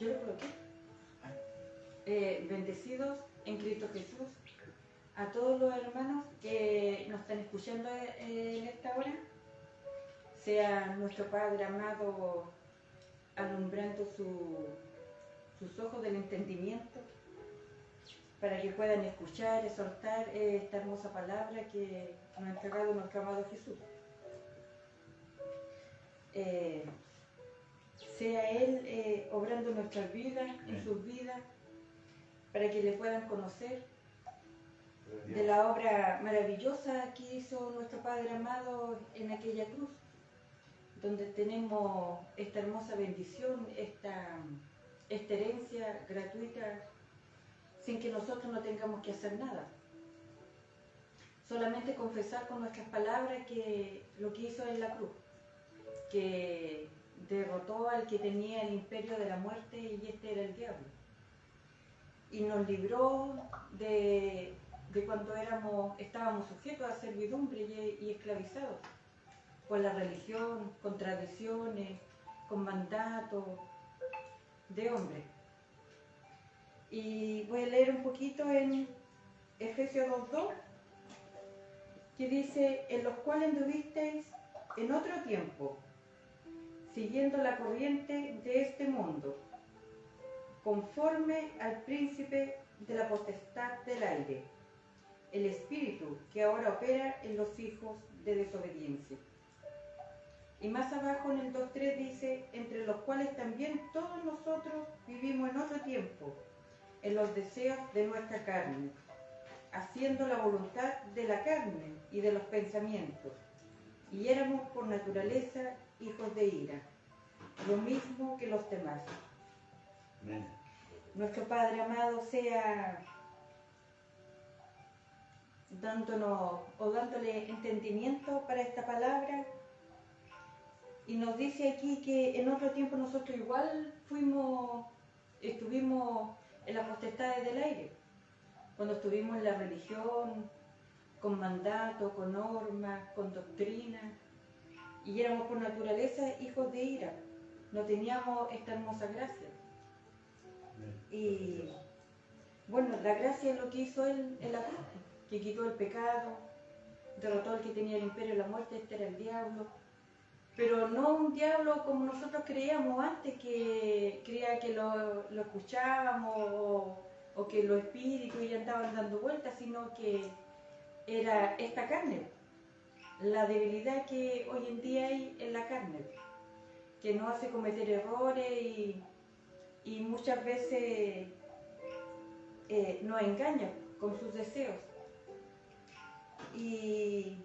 Yo lo coloqué. Bendecidos en Cristo Jesús. A todos los hermanos que nos están escuchando en esta hora, sea nuestro Padre amado alumbrando sus ojos del entendimiento para que puedan escuchar, exhortar esta hermosa palabra que nos ha entregado nuestro amado Jesús. Sea Él obrando en nuestras vidas, en sus vidas, para que le puedan conocer de la obra maravillosa que hizo nuestro Padre amado en aquella cruz, donde tenemos esta hermosa bendición, esta herencia gratuita, sin que nosotros no tengamos que hacer nada. Solamente confesar con nuestras palabras que lo que hizo en la cruz, que derrotó al que tenía el imperio de la muerte, y este era el diablo. Y nos libró de cuando estábamos sujetos a servidumbre y esclavizados por la religión, con tradiciones, con mandatos de hombre. Y voy a leer un poquito en Efesios 2:2, que dice: en los cuales anduvisteis en otro tiempo, siguiendo la corriente de este mundo, conforme al príncipe de la potestad del aire, el espíritu que ahora opera en los hijos de desobediencia. Y más abajo en el 2:3 dice: entre los cuales también todos nosotros vivimos en otro tiempo, en los deseos de nuestra carne, haciendo la voluntad de la carne y de los pensamientos, y éramos por naturaleza hijos de ira, lo mismo que los demás. Amén. Nuestro Padre amado sea dándole entendimiento para esta palabra. Y nos dice aquí que en otro tiempo nosotros igual estuvimos en las potestades del aire, cuando estuvimos en la religión, con mandato, con normas, con doctrina, y éramos por naturaleza hijos de ira, no teníamos esta hermosa gracia. Y bueno, la gracia es lo que hizo Él en la cruz, que quitó el pecado, derrotó al que tenía el imperio de la muerte, este era el diablo. Pero no un diablo como nosotros creíamos antes, que creía que lo escuchábamos o que los espíritus ya andaban dando vueltas, sino que era esta carne, la debilidad que hoy en día hay en la carne, que nos hace cometer errores y muchas veces nos engaña con sus deseos. Y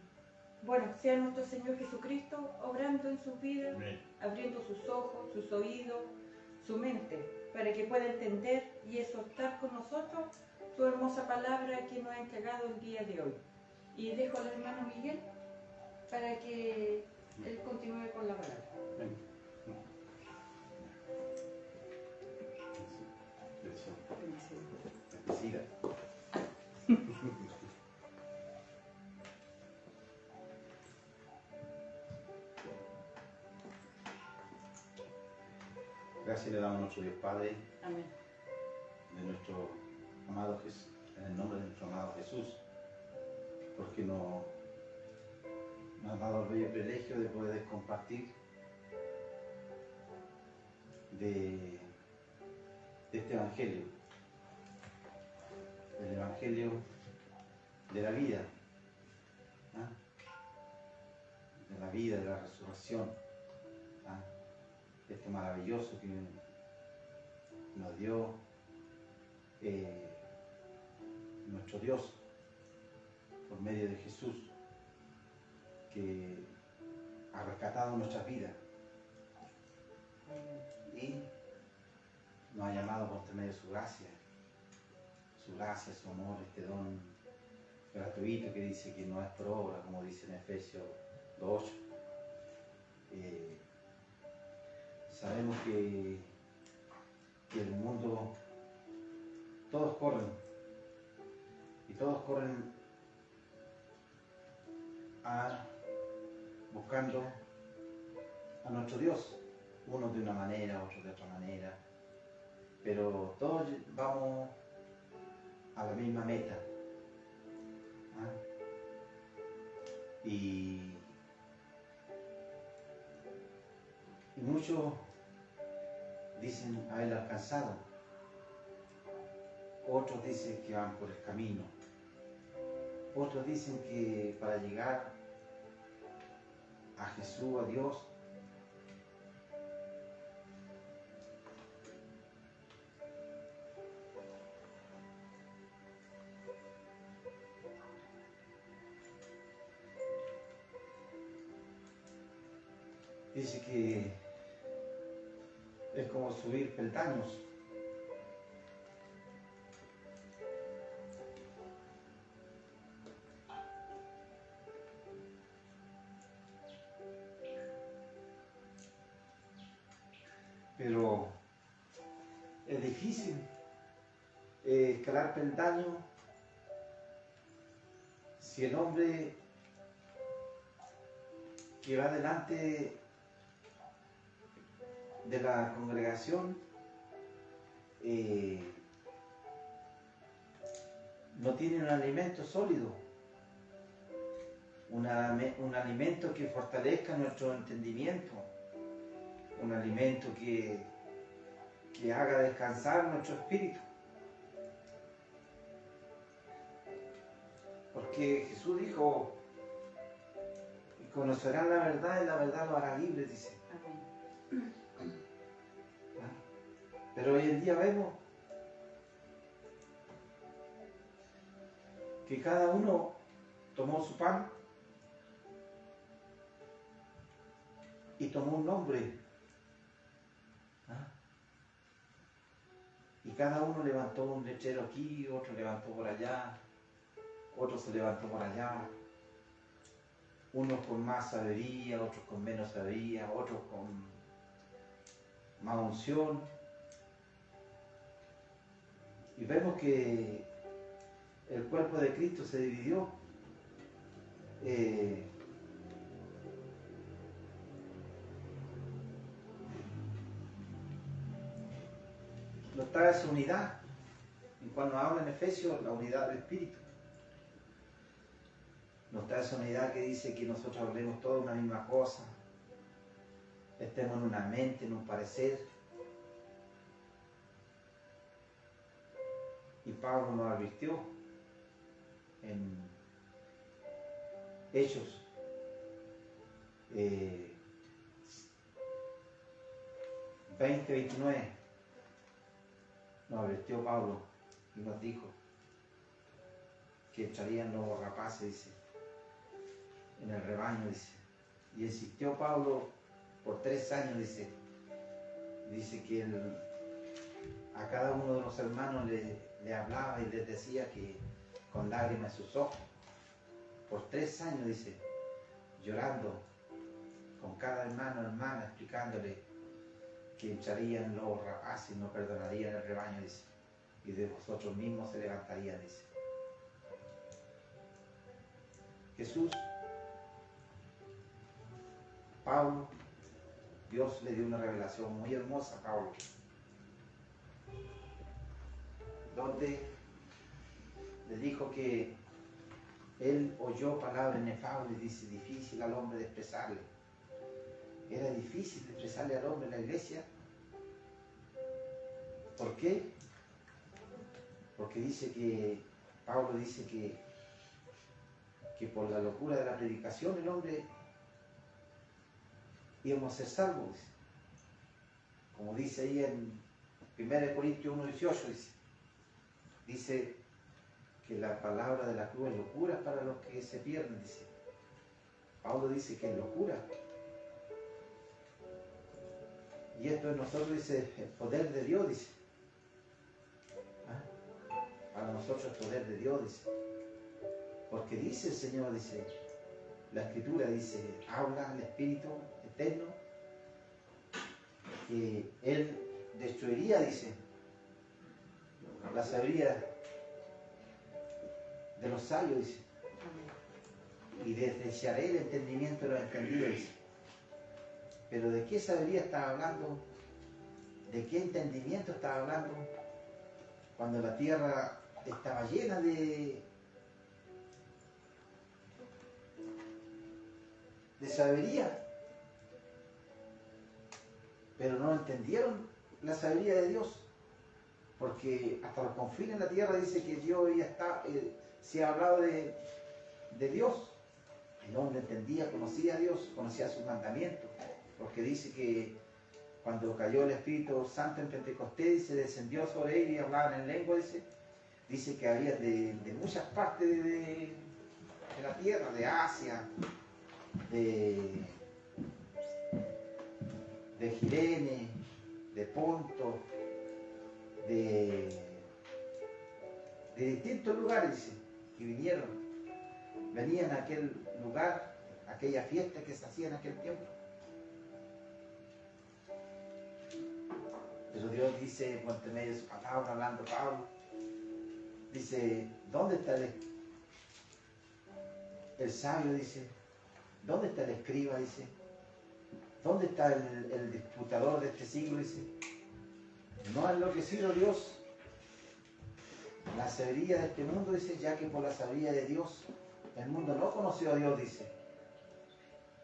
bueno, sea nuestro Señor Jesucristo obrando en sus vidas, abriendo sus ojos, sus oídos, su mente, para que pueda entender y exhortar con nosotros su hermosa palabra que nos ha entregado el día de hoy. Y dejo al hermano Miguel para que él continúe con la palabra. Gracias le damos a nuestro Dios Padre. Amén. De nuestro amado Jesús, en el nombre de nuestro amado Jesús, porque nos ha dado el bello privilegio de poder compartir de este Evangelio, el Evangelio de la vida, ¿ah? De la vida, de la resurrección, ¿ah? Este maravilloso que nos dio nuestro Dios por medio de Jesús, que ha rescatado nuestras vidas y nos ha llamado por medio de su gracia, su amor, este don gratuito que dice que no es por obra, como dice en Efesios 2:8. Sabemos que el mundo, todos corren buscando a nuestro Dios, unos de una manera, otros de otra manera, pero todos vamos a la misma meta. ¿Ah? Y muchos dicen haber alcanzado, otros dicen que van por el camino, otros dicen que para llegar a Jesús, a Dios, dice que es como subir peldaños. Pero es difícil escalar peldaños si el hombre que va delante de la congregación no tiene un alimento sólido, un alimento que fortalezca nuestro entendimiento, un alimento que haga descansar nuestro espíritu. Porque Jesús dijo, y conocerán la verdad y la verdad los hará libres, dice. Amén. Pero hoy en día vemos que cada uno tomó su pan y tomó un nombre. ¿Ah? Y cada uno levantó un lechero aquí, otro levantó por allá, otro se levantó por allá. Unos con más sabiduría, otros con menos sabiduría, otros con más unción. Y vemos que el cuerpo de Cristo se dividió. No está esa unidad. Y cuando habla en Efesios, la unidad del Espíritu. No está esa unidad que dice que nosotros hablemos todos una misma cosa, estemos en una mente, en un parecer. Y Pablo nos advirtió en Hechos 20-29, nos advirtió Pablo y nos dijo que echarían los rapaces, dice, en el rebaño, dice. Y insistió Pablo por 3 años, dice que a cada uno de los hermanos le hablaba y les decía que con lágrimas en sus ojos, por 3 años, dice, llorando con cada hermano o hermana, explicándole que echarían los rapaces y no perdonarían el rebaño, dice, y de vosotros mismos se levantarían, dice. Jesús, Pablo, Dios le dio una revelación muy hermosa a Pablo, donde le dijo que él oyó palabras inefables, dice, difícil al hombre de expresarle. Era difícil de expresarle al hombre en la iglesia. ¿Por qué? Porque dice que, Pablo dice que por la locura de la predicación el hombre íbamos a ser salvos. Como dice ahí en 1 Corintios 1:18, dice que la palabra de la cruz es locura para los que se pierden, dice. Pablo dice que es locura. Y esto en nosotros, dice, el poder de Dios, dice. ¿Ah? Para nosotros el poder de Dios, dice. Porque dice el Señor, dice, la Escritura dice, habla el Espíritu eterno, que Él destruiría, dice, la sabiduría de los sabios, dice, y desdeñaré el entendimiento de los entendidos, dice. Pero ¿de qué sabiduría está hablando ¿De qué entendimiento estaba hablando? Cuando la tierra estaba llena de sabiduría, pero no entendieron la sabiduría de Dios, porque hasta los confines de la tierra dice que Dios ya está, se ha hablado de Dios. El hombre entendía, conocía a Dios, conocía sus mandamientos, porque dice que cuando cayó el Espíritu Santo en Pentecostés, se descendió sobre él y hablaban en lengua, dice que había de muchas partes de la tierra, de Asia, de Girene, de Ponto, de distintos lugares, dice, que venían a aquel lugar, aquella fiesta que se hacía en aquel tiempo. Pero Dios dice, por medio de su palabra, hablando Pablo, dice, ¿dónde está el sabio? Dice, ¿dónde está el escriba? Dice, ¿dónde está el disputador de este siglo? Dice, no ha enloquecido Dios la sabiduría de este mundo, dice, ya que por la sabiduría de Dios el mundo no conoció a Dios, dice.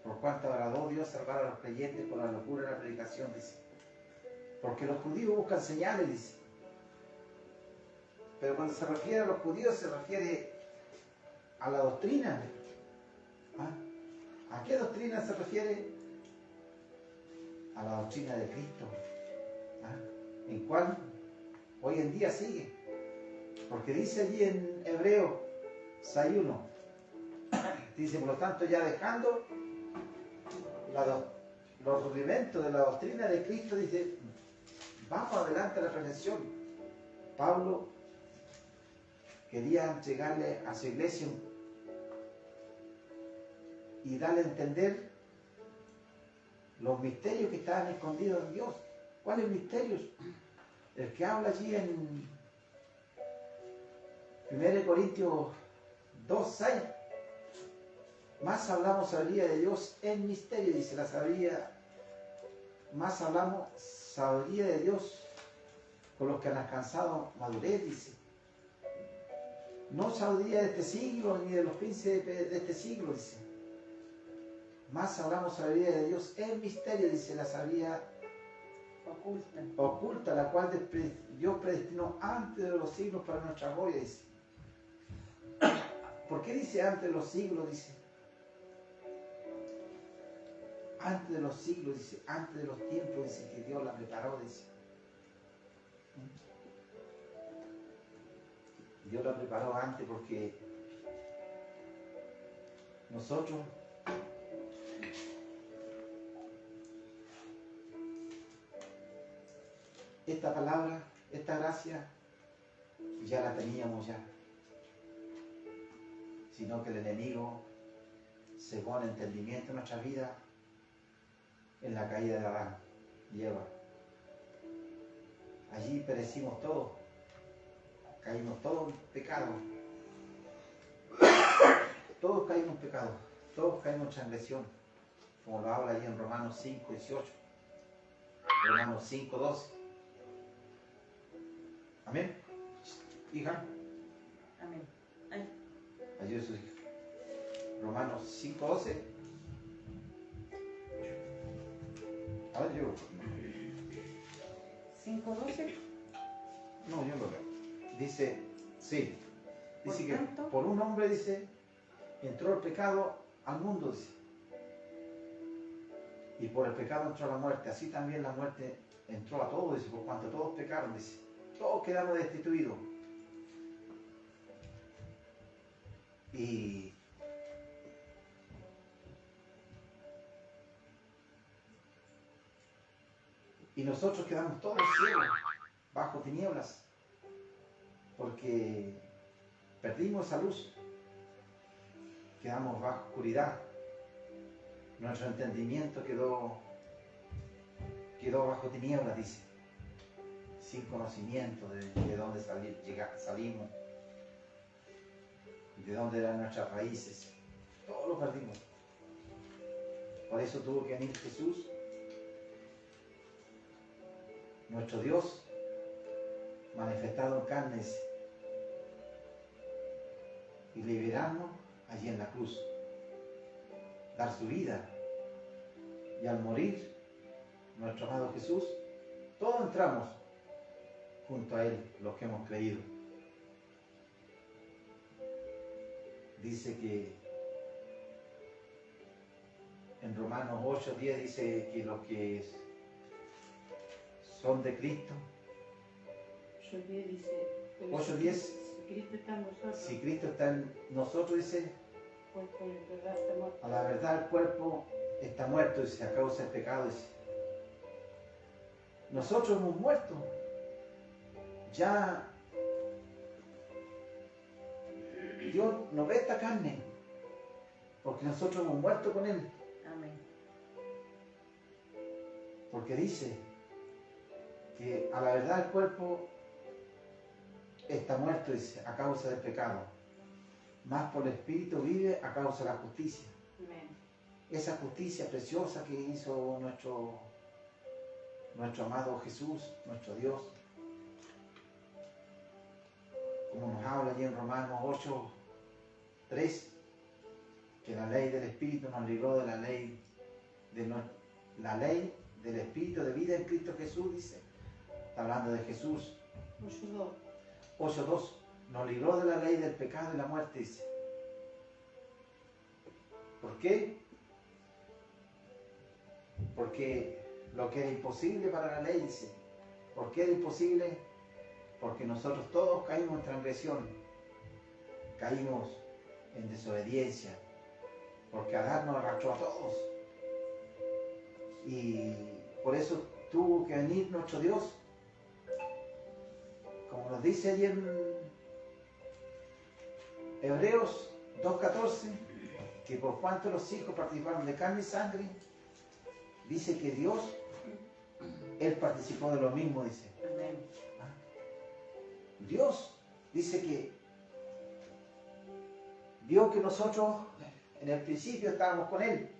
Por cuanto agradó Dios salvar a los creyentes por la locura de la predicación, dice. Porque los judíos buscan señales, dice. Pero cuando se refiere a los judíos se refiere a la doctrina. ¿Ah? ¿A qué doctrina se refiere? A la doctrina de Cristo. ¿Ah? En cual hoy en día sigue. Porque dice allí en Hebreo 6:1, dice, por lo tanto, ya dejando los rudimentos de la doctrina de Cristo, dice, vamos adelante a la perfección. Pablo quería entregarle a su iglesia y darle a entender los misterios que estaban escondidos en Dios. ¿Cuáles misterios? El que habla allí en 1 Corintios 2:6. Más hablamos sabiduría de Dios en misterio, dice la sabiduría. Más hablamos sabiduría de Dios con los que han alcanzado madurez, dice. No sabiduría de este siglo ni de los príncipes de este siglo, dice. Más hablamos sabiduría de Dios en misterio, dice la sabiduría oculta, la cual Dios predestinó antes de los siglos para nuestra gloria, dice. ¿Por qué dice antes de los siglos? Dice. Antes de los siglos, dice, antes de los tiempos, dice, que Dios la preparó, dice. Dios la preparó antes porque nosotros esta palabra, esta gracia, ya la teníamos ya. Sino que el enemigo cegó el entendimiento en nuestra vida en la caída de Adán y Eva. Allí perecimos todos, caímos todos en pecado. Todos caímos en pecado, todos caímos en transgresión, como lo habla allí en Romanos 5:18, Romanos 5:12. Amén. Hija. Amén. Ay. Ayude a su hija. Romanos 5:12. A ver, yo. 5:12. No, yo lo leo. Dice, sí. Dice que tanto, por un hombre, dice, entró el pecado al mundo, dice. Y por el pecado entró la muerte. Así también la muerte entró a todos, dice, por cuanto todos pecaron, dice. Todos quedamos destituidos. Y nosotros quedamos todos ciegos, bajo tinieblas, porque perdimos esa luz, quedamos bajo oscuridad, nuestro entendimiento quedó bajo tinieblas, dice, sin conocimiento de dónde salimos, de dónde eran nuestras raíces, todo lo perdimos. Por eso tuvo que venir Jesús nuestro Dios manifestado en carne, dice, y liberarnos allí en la cruz, dar su vida, y al morir nuestro amado Jesús, todos entramos junto a Él, los que hemos creído. Dice que en Romanos 8:10 dice que los que son de Cristo, 8:10 dice, 8:10, si Cristo está en nosotros, si Cristo está en nosotros, dice, pues en verdad está muerto. a la verdad el cuerpo está muerto, dice, a causa del pecado, dice. Nosotros hemos muerto. Ya Dios no ve esta carne, porque nosotros hemos muerto con Él. Amén. Porque dice que a la verdad el cuerpo está muerto, dice, a causa del pecado. Más por el Espíritu vive a causa de la justicia. Amén. Esa justicia preciosa que hizo nuestro amado Jesús, nuestro Dios. Como nos habla allí en Romanos 8:3, que la ley del Espíritu nos libró de la ley del Espíritu de vida en Cristo Jesús, dice. Está hablando de Jesús. 8:2, nos libró de la ley del pecado y la muerte, dice. ¿Por qué? Porque lo que era imposible para la ley, dice. ¿Por qué era imposible? Porque nosotros todos caímos en transgresión, caímos en desobediencia, porque Adán nos arrastró a todos. Y por eso tuvo que venir nuestro Dios, como nos dice allí en Hebreos 2:14, que por cuanto los hijos participaron de carne y sangre, dice que Dios, Él participó de lo mismo, dice. Amén. Dios dice que vio que nosotros en el principio estábamos con Él.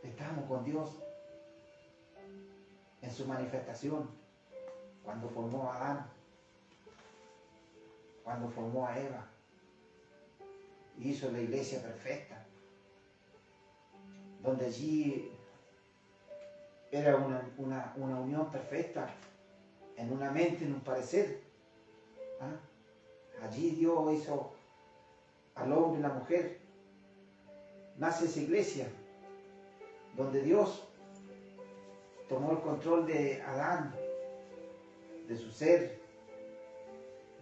Estábamos con Dios en su manifestación, cuando formó a Adán, cuando formó a Eva, y hizo la iglesia perfecta, donde allí era una unión perfecta, en una mente, en un parecer. Allí Dios hizo al hombre y la mujer. Nace esa iglesia, donde Dios tomó el control de Adán, de su ser,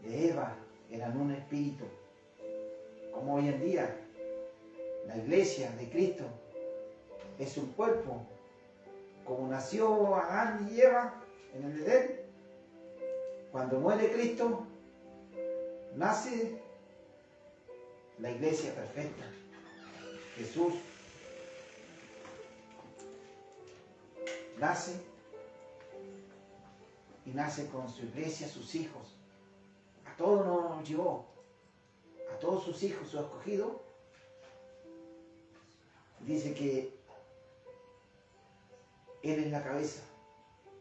de Eva, eran un espíritu. Como hoy en día, la iglesia de Cristo es un cuerpo. Como nació Adán y Eva en el Edén, cuando muere Cristo, nace la iglesia perfecta, Jesús. Nace y nace con su iglesia, sus hijos. A todos nos llevó, a todos sus hijos, su escogido. Dice que Él es la cabeza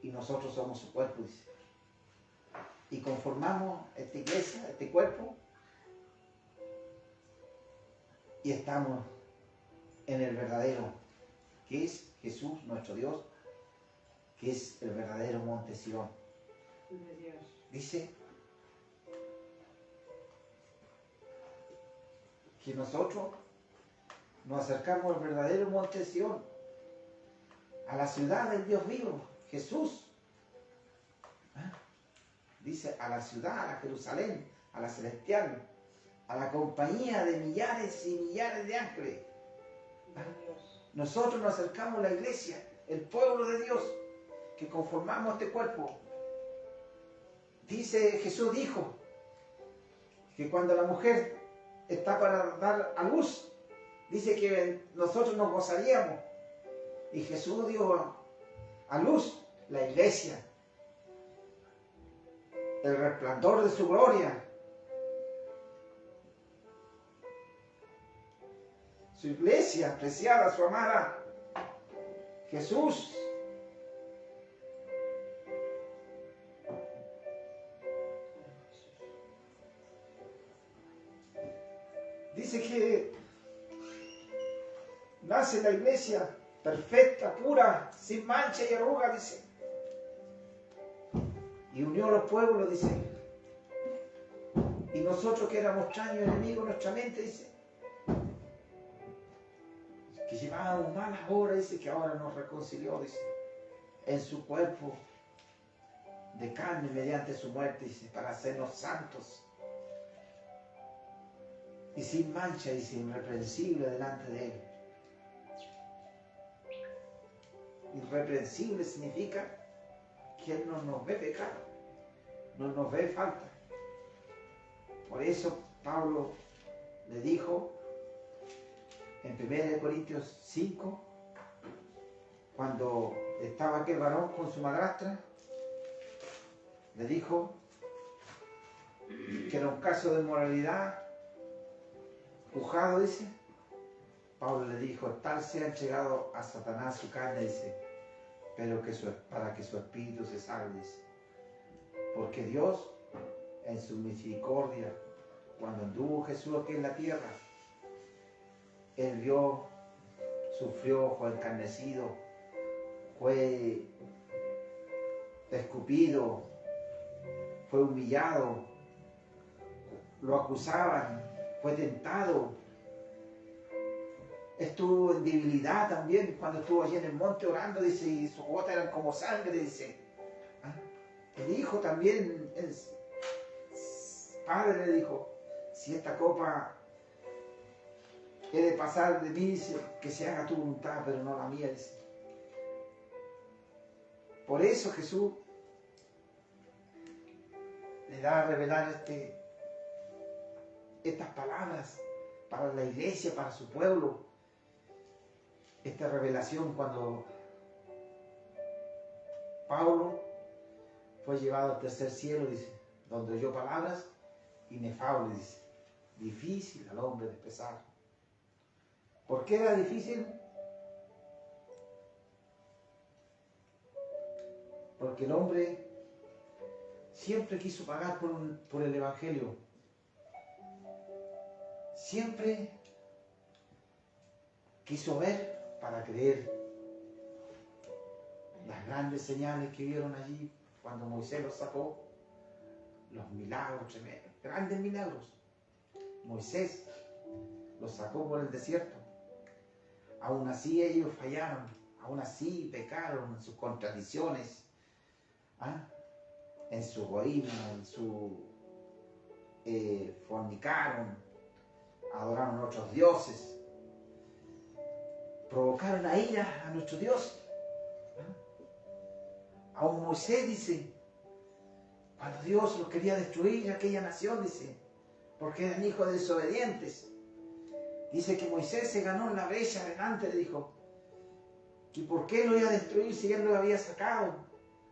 y nosotros somos su cuerpo, dice. Y conformamos esta iglesia, este cuerpo, y estamos en el verdadero, que es Jesús, nuestro Dios, que es el verdadero monte Sión. Dice que nosotros nos acercamos al verdadero monte Sión, a la ciudad del Dios vivo, Jesús. Dice, a la ciudad, a la Jerusalén, a la celestial, a la compañía de millares y millares de ángeles. Nosotros nos acercamos a la iglesia, el pueblo de Dios, que conformamos este cuerpo. Dice, Jesús dijo que cuando la mujer está para dar a luz, dice que nosotros nos gozaríamos. Y Jesús dio a luz la iglesia, el resplandor de su gloria. Su iglesia preciada, su amada, Jesús dice que nace la iglesia perfecta, pura, sin mancha y arruga, dice. Y unió a los pueblos, dice. Y nosotros que éramos extraños, enemigos, nuestra mente, dice, que llevábamos malas obras, dice, que ahora nos reconcilió, dice, en su cuerpo de carne mediante su muerte, dice, para hacernos santos y sin mancha, dice, irreprensible delante de Él. Irreprensible significa que Él no nos ve pecado, no nos ve falta. Por eso Pablo le dijo en 1 Corintios 5, cuando estaba aquel varón con su madrastra, le dijo que era un caso de moralidad, pujado, dice. Pablo le dijo, tal sea entregado a Satanás su carne, dice, pero para que su espíritu se salve, dice. Porque Dios, en su misericordia, cuando anduvo Jesús aquí en la tierra, Él vio, sufrió, fue encarnecido, fue escupido, fue humillado, lo acusaban, fue tentado, estuvo en debilidad también cuando estuvo allí en el monte orando, dice, y sus gotas eran como sangre, dice. El hijo también, el padre le dijo, si esta copa he de pasar de mí, dice, que se haga tu voluntad, pero no la mía, dice. Por eso Jesús le da a revelar estas palabras para la iglesia, para su pueblo. Esta revelación cuando Pablo fue llevado al tercer cielo, dice, donde oyó palabras inefables, dice, difícil al hombre de expresar. ¿Por qué era difícil? Porque el hombre siempre quiso pagar por el Evangelio. Siempre quiso ver para creer. Las grandes señales que vieron allí cuando Moisés los sacó, los milagros tremendos, grandes milagros. Moisés los sacó por el desierto. Aún así ellos fallaron, aún así pecaron en sus contradicciones, en su egoísmo, en su fornicaron, adoraron a otros dioses, provocaron a ira a nuestro Dios. Aún Moisés dice, cuando Dios los quería destruir aquella nación, dice, porque eran hijos desobedientes. Dice que Moisés se ganó en la brecha delante, le dijo, que por qué lo iba a destruir si él lo había sacado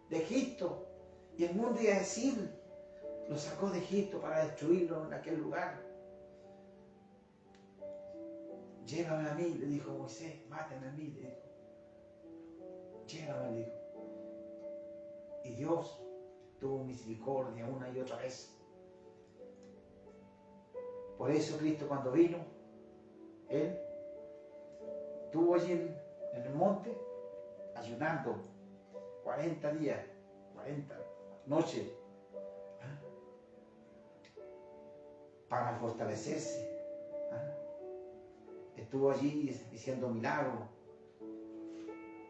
de Egipto. Y el mundo iba a decir, lo sacó de Egipto para destruirlo en aquel lugar. Llévame a mí, le dijo Moisés, mátame a mí, le dijo. Llévame, le dijo. Y Dios tuvo misericordia una y otra vez. Por eso Cristo cuando vino, Él estuvo allí en el monte, ayunando 40 días, 40 noches, para fortalecerse. Estuvo allí diciendo milagros,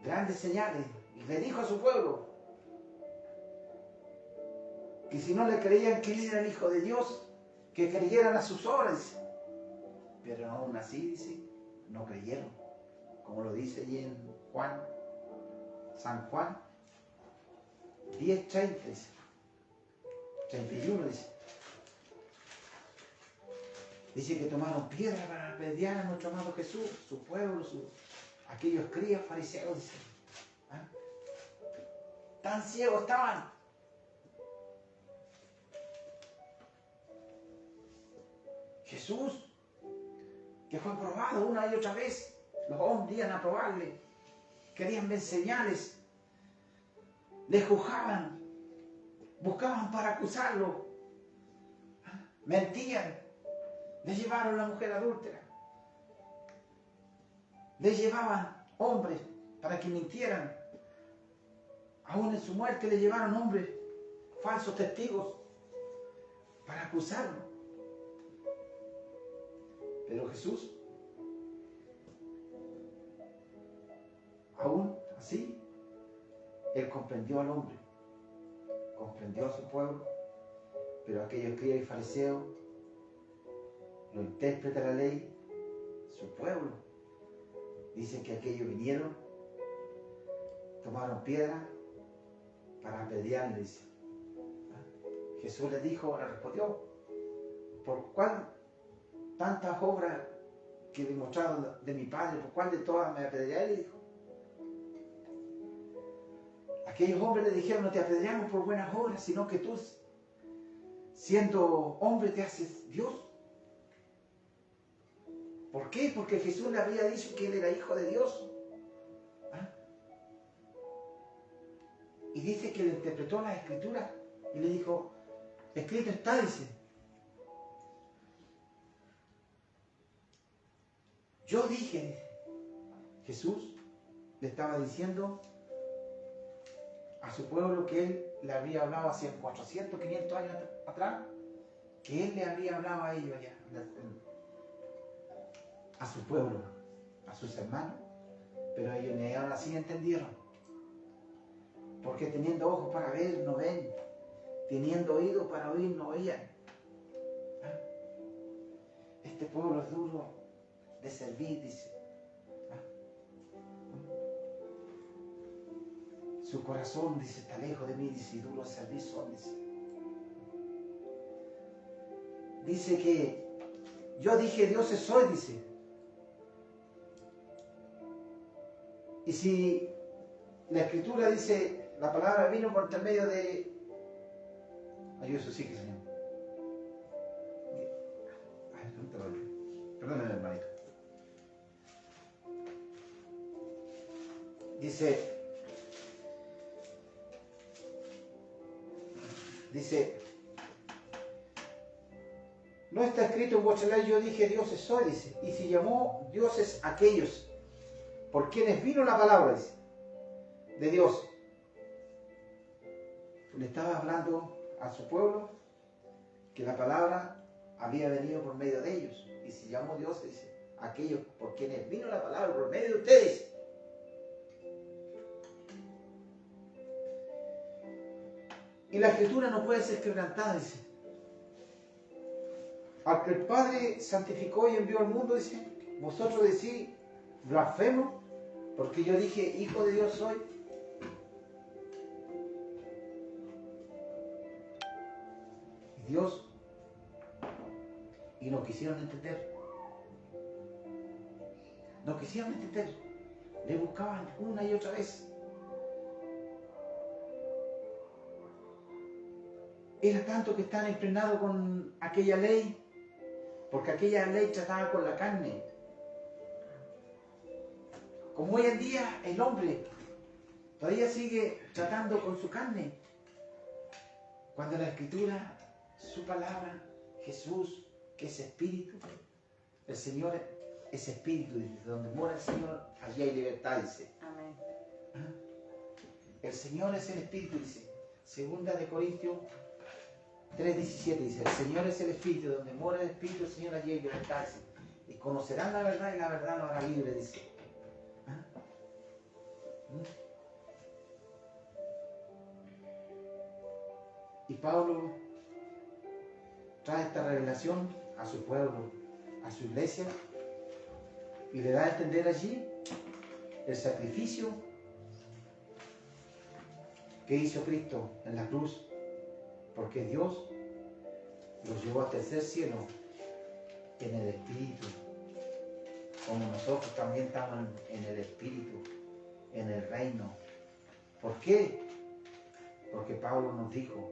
grandes señales, y le dijo a su pueblo que si no le creían que Él era el Hijo de Dios, que creyeran a sus obras. Pero aún así, dice, no creyeron. Como lo dice allí en Juan, San Juan 10:30, dice, 31, dice. Dice que tomaron piedra para apedrear a nuestro amado Jesús, su pueblo, aquellos críos fariseos, dice. Tan ciegos estaban. Jesús, que fue probado una y otra vez, los hombres iban a probarle. querían ver señales, le juzgaban, buscaban para acusarlo, mentían, le llevaron a la mujer adúltera, le llevaban hombres para que mintieran, aún en su muerte le llevaron hombres, falsos testigos, para acusarlo. Pero Jesús, aún así, Él comprendió al hombre, comprendió a su pueblo, pero aquellos escribas y fariseos, los intérpretes de la ley, su pueblo, dicen que aquellos vinieron, tomaron piedra para apedrearle, dice. Jesús les dijo, le respondió, ¿por cuál tantas obras que demostraron de mi Padre, por cuál de todas me apedrearé? Le dijo. Aquellos hombres le dijeron, no te apedreamos por buenas obras, sino que tú, siendo hombre, te haces Dios. ¿Por qué? Porque Jesús le había dicho que Él era hijo de Dios. ¿Ah? Y dice que le interpretó la Escritura y le dijo, escrito está, dice. Yo dije, Jesús le estaba diciendo a su pueblo que Él le había hablado hace 400, 500 años atrás, que Él le había hablado a ellos allá, a su pueblo, a sus hermanos, pero ellos ni aún así entendieron. Porque teniendo ojos para ver, no ven, teniendo oídos para oír, no oían. ¿Ah? Este pueblo es duro de servir, dice. ¿Ah? Su corazón, dice, está lejos de mí, dice, y duro de servir son, dice. Dice que yo dije, Dios soy, dice. Y si la Escritura dice, la palabra vino por intermedio de... Ayuda eso sí que Señor. Perdóname, hermanito. Dice, no está escrito en vuestra ley, yo dije, Dioses soy, dice. Y si llamó dioses aquellos por quienes vino la palabra, dice, de Dios. Le estaba hablando a su pueblo que la palabra había venido por medio de ellos. Y se llamó Dios, dice, aquellos por quienes vino la palabra por medio de ustedes. Y la Escritura no puede ser quebrantada, dice. Al que el Padre santificó y envió al mundo, dice, vosotros decís, blasfemo, porque yo dije, hijo de Dios soy. Y Dios, y no quisieron entender. No quisieron entender. Le buscaban una y otra vez. Era tanto que estaban impregnados con aquella ley, porque aquella ley trataba con la carne. Como hoy en día el hombre todavía sigue tratando con su carne. Cuando la Escritura, su palabra, Jesús, que es Espíritu, el Señor es Espíritu, dice, donde mora el Señor, allí hay libertad, dice. Amén. El Señor es el Espíritu, dice. Segunda de Corintios 3:17 dice, el Señor es el Espíritu, donde mora el Espíritu, el Señor allí hay libertad, dice. Y conocerán la verdad y la verdad los hará libre, dice. Y Pablo trae esta revelación a su pueblo, a su iglesia, y le da a entender allí el sacrificio que hizo Cristo en la cruz, porque Dios los llevó al tercer cielo en el Espíritu, como nosotros también estamos en el Espíritu, en el reino. ¿Por qué? Porque Pablo nos dijo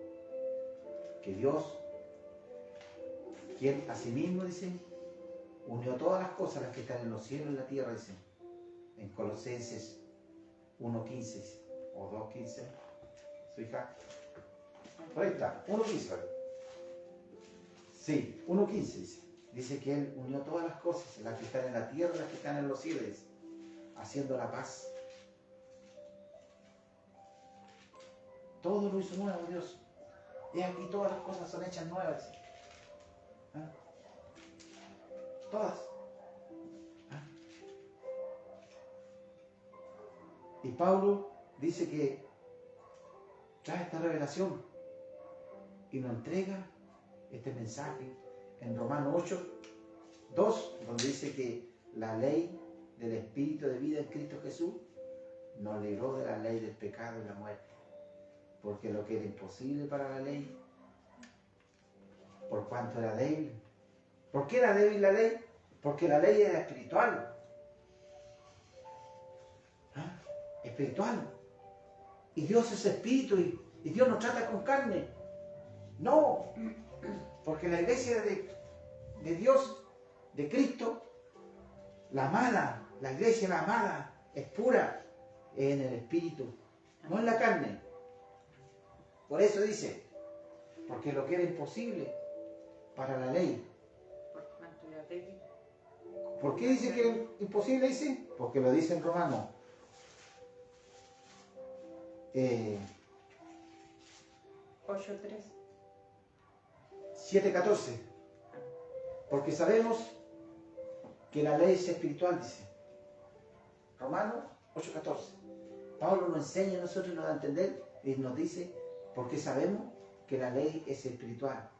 que Dios, quien asimismo, dice, unió todas las cosas, las que están en los cielos y en la tierra, dice, en Colosenses 1:15 o 2:15. Su hija. Por ahí está, 1:15. Sí, 1:15 dice. Dice que Él unió todas las cosas, las que están en la tierra, las que están en los cielos, haciendo la paz. Todo lo hizo nuevo Dios. Y aquí todas las cosas son hechas nuevas. ¿Ah? Todas. ¿Ah? Y Pablo dice que trae esta revelación y nos entrega este mensaje en Romanos 8:2, donde dice que la ley del Espíritu de vida en Cristo Jesús nos libró de la ley del pecado y la muerte. Porque lo que era imposible para la ley, por cuanto era débil. ¿Por qué era débil la ley? Porque la ley era espiritual. ¿Ah? Espiritual. Y Dios es espíritu y Dios no trata con carne. No. Porque la iglesia de Dios, de Cristo, la amada, la iglesia la amada, es pura en el espíritu, no en la carne. Por eso dice, porque lo que era imposible para la ley. Por cuanto era débil. ¿Por qué dice que era imposible? Dice, porque lo dice en Romanos 8:3. 7:14. Porque sabemos que la ley es espiritual, dice. Romanos 8:14. Pablo nos enseña a nosotros, nos da a entender y nos dice, porque sabemos que la ley es espiritual.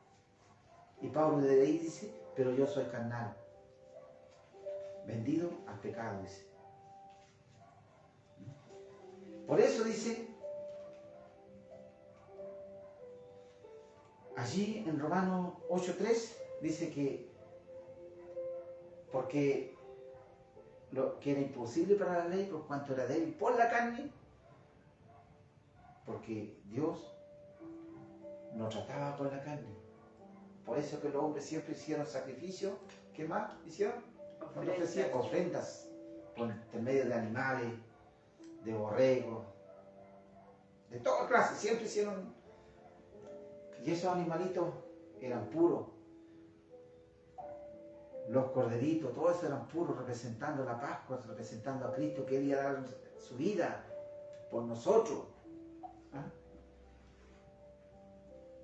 Y Pablo de ahí dice, pero yo soy carnal, vendido al pecado, dice. Por eso dice, allí en Romanos 8:3, dice que porque lo que era imposible para la ley, por cuanto era débil por la carne, porque Dios no trataba con la carne. Por eso que los hombres siempre hicieron sacrificios. ¿Qué más hicieron? Ofrendas por intermedio de animales, de borregos, de toda clase. Siempre hicieron. Y esos animalitos eran puros. Los corderitos, todos eran puros, representando la Pascua, representando a Cristo que quería dar su vida por nosotros. ¿Ah?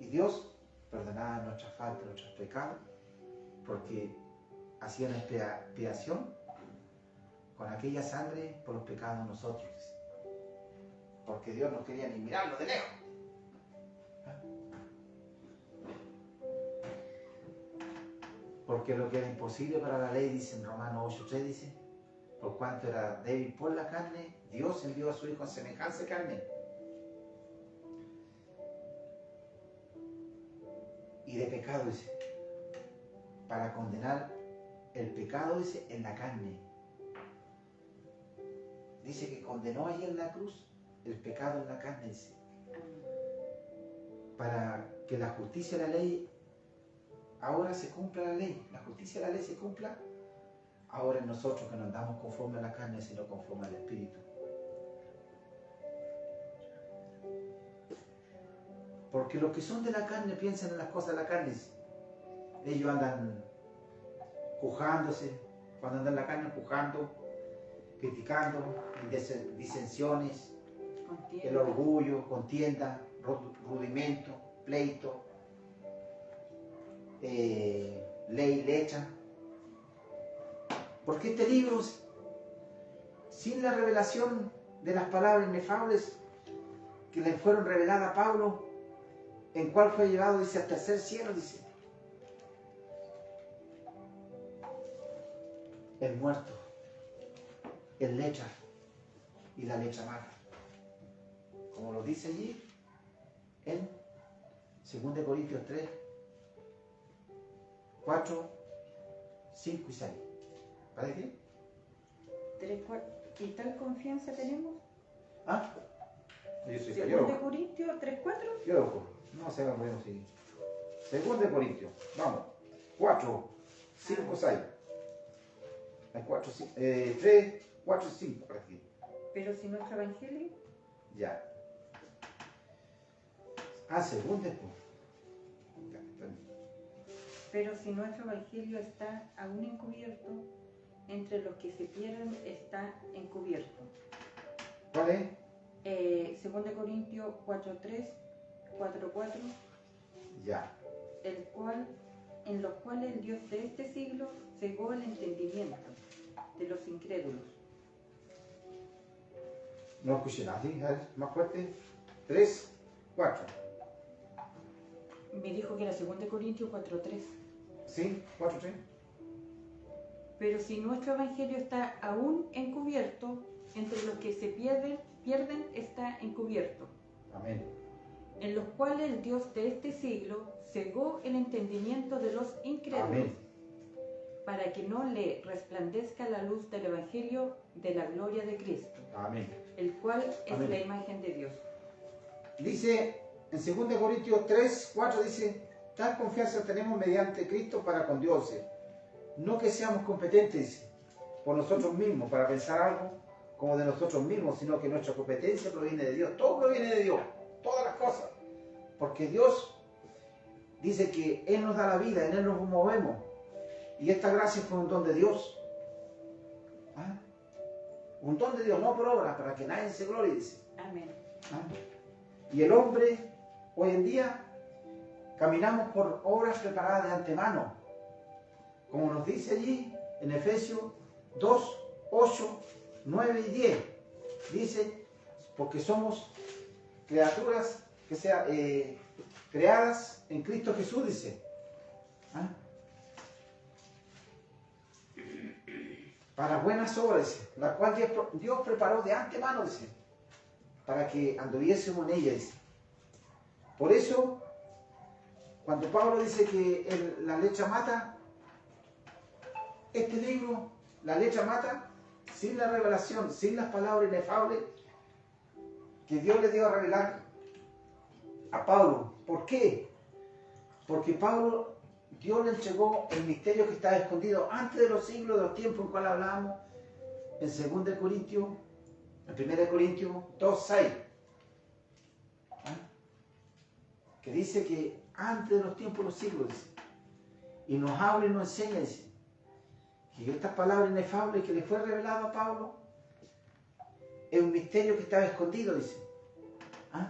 Y Dios perdonaba nuestras faltas, nuestros pecados, porque hacía una expiación con aquella sangre por los pecados de nosotros. Porque Dios no quería ni mirarlo de lejos. ¿Ah? Porque lo que era imposible para la ley, dice en Romanos 8:3, dice, por cuanto era débil por la carne, Dios envió a su Hijo en semejanza de carne. Y de pecado, dice, para condenar el pecado, dice, en la carne. Dice que condenó allí en la cruz el pecado en la carne, dice, para que la justicia de la ley ahora se cumpla la ley, la justicia de la ley se cumpla ahora en nosotros, que no andamos conforme a la carne, sino conforme al Espíritu. Porque los que son de la carne piensan en las cosas de la carne. Ellos andan jujándose, cuando andan en la carne jujando, criticando, disensiones, Contienda. el orgullo, contienda, rudimento, pleito, ley lecha. Porque este libro, sin la revelación de las palabras inefables que le fueron reveladas a Pablo, en cual fue llevado, dice, al tercer cielo, dice, el muerto, el lecha y la lecha mala. Como lo dice allí en 2 Corintios 3, 4, 5 y 6. ¿Para qué? 3, 4. ¿Y tal confianza tenemos? ¿Ah? Yo soy 2 Corintios 3, 4. Yo loco. No se va a poner así. 2 Corintios. Vamos. 4, 5, 6. Hay 4, 5, 3, 4 y 5 por aquí. Pero si nuestro evangelio, Ya. Según después. Ya, está bien. pero si nuestro evangelio está aún encubierto, entre los que se pierden está encubierto. ¿Cuál es? 2 Corintios 4:3, 4:4, Ya. en los cuales el Dios de este siglo cegó el entendimiento de los incrédulos. No escuché nada. ¿Sí? A ver, más fuerte. 3, 4. Me dijo que era 2 Corintios 4:3. ¿Sí? 4, 3. Pero si nuestro evangelio está aún encubierto, entre los que se pierden está encubierto, Amén. en los cuales el Dios de este siglo cegó el entendimiento de los incrédulos, Amén. para que no le resplandezca la luz del evangelio de la gloria de Cristo, Amén. el cual es Amén. la imagen de Dios. Dice en 2 Corintios 3, 4, dice, tal confianza tenemos mediante Cristo para con Dios. No que seamos competentes por nosotros mismos para pensar algo como de nosotros mismos, sino que nuestra competencia proviene de Dios. Todo proviene de Dios, todas las cosas. Porque Dios dice que Él nos da la vida, en Él nos movemos. Y esta gracia fue un don de Dios. ¿Ah? Un don de Dios, no por obra, para que nadie se glorie, dice. Amén. ¿Ah? Y el hombre, hoy en día, caminamos por obras preparadas de antemano. Como nos dice allí en Efesios 2, 8, 9 y 10. Dice, porque somos criaturas que sean creadas en Cristo Jesús, dice. ¿Ah? Para buenas obras, dice, la cual Dios preparó de antemano, dice, para que anduviésemos en ella, dice. Por eso, cuando Pablo dice que la letra mata, este libro, la letra mata, sin la revelación, sin las palabras inefables que Dios le dio a revelar a Pablo. ¿Por qué? Porque Pablo, Dios le entregó el misterio que estaba escondido antes de los siglos, de los tiempos en cual hablamos, en 2 Corintios, en 1 Corintios 2, 6. Que dice que antes de los tiempos de los siglos, dice, y nos habla y nos enseña, dice, que estas palabras inefables que le fue revelado a Pablo es un misterio que estaba escondido, dice. ¿Ah?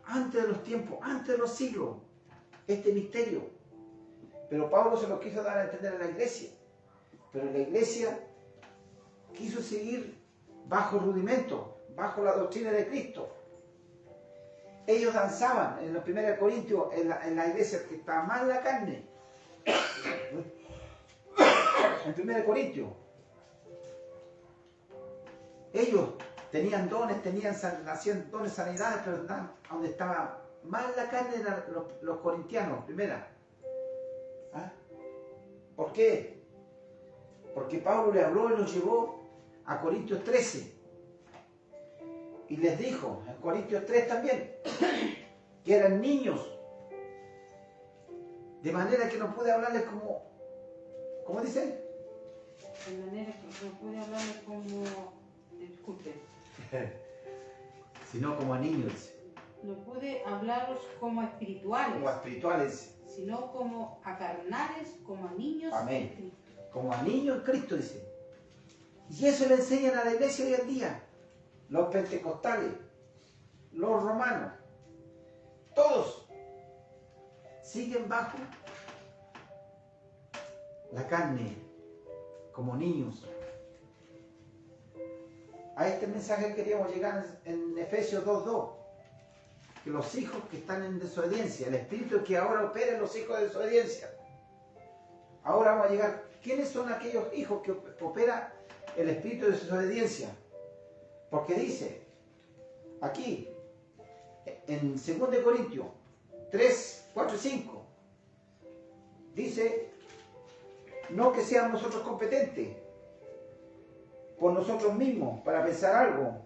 Antes de los tiempos, antes de los siglos, este misterio. Pero Pablo se lo quiso dar a entender a la iglesia. Pero la iglesia quiso seguir bajo el rudimento, bajo la doctrina de Cristo. Ellos danzaban en los 1 Corintios, en la iglesia que estaba más en la carne. En 1 Corintios. Ellos tenían dones, hacían dones, sanidades, pero donde estaba más en la carne eran los corintianos, primera. ¿Ah? ¿Por qué? Porque Pablo le habló y los llevó a Corintios 13. Y les dijo, en Corintios 3 también, que eran niños. De manera que no pude hablarles como, ¿cómo dice? De manera que no puede hablarles como, disculpen, Sino como a niños, dice. no pude hablaros como a espirituales, Como a espirituales, sino como a carnales, como a niños Amén. en Cristo. como a niños en Cristo, dice. Y eso le enseñan a la iglesia hoy en día. Los pentecostales, los romanos, todos siguen bajo la carne, como niños. A este mensaje queríamos llegar en Efesios 2:2, que los hijos que están en desobediencia, el espíritu que ahora opera en los hijos de desobediencia. Ahora vamos a llegar, ¿quiénes son aquellos hijos que opera el espíritu de desobediencia? Porque dice, aquí, en 2 Corintios 3, 4 y 5, dice, no que seamos nosotros competentes por nosotros mismos para pensar algo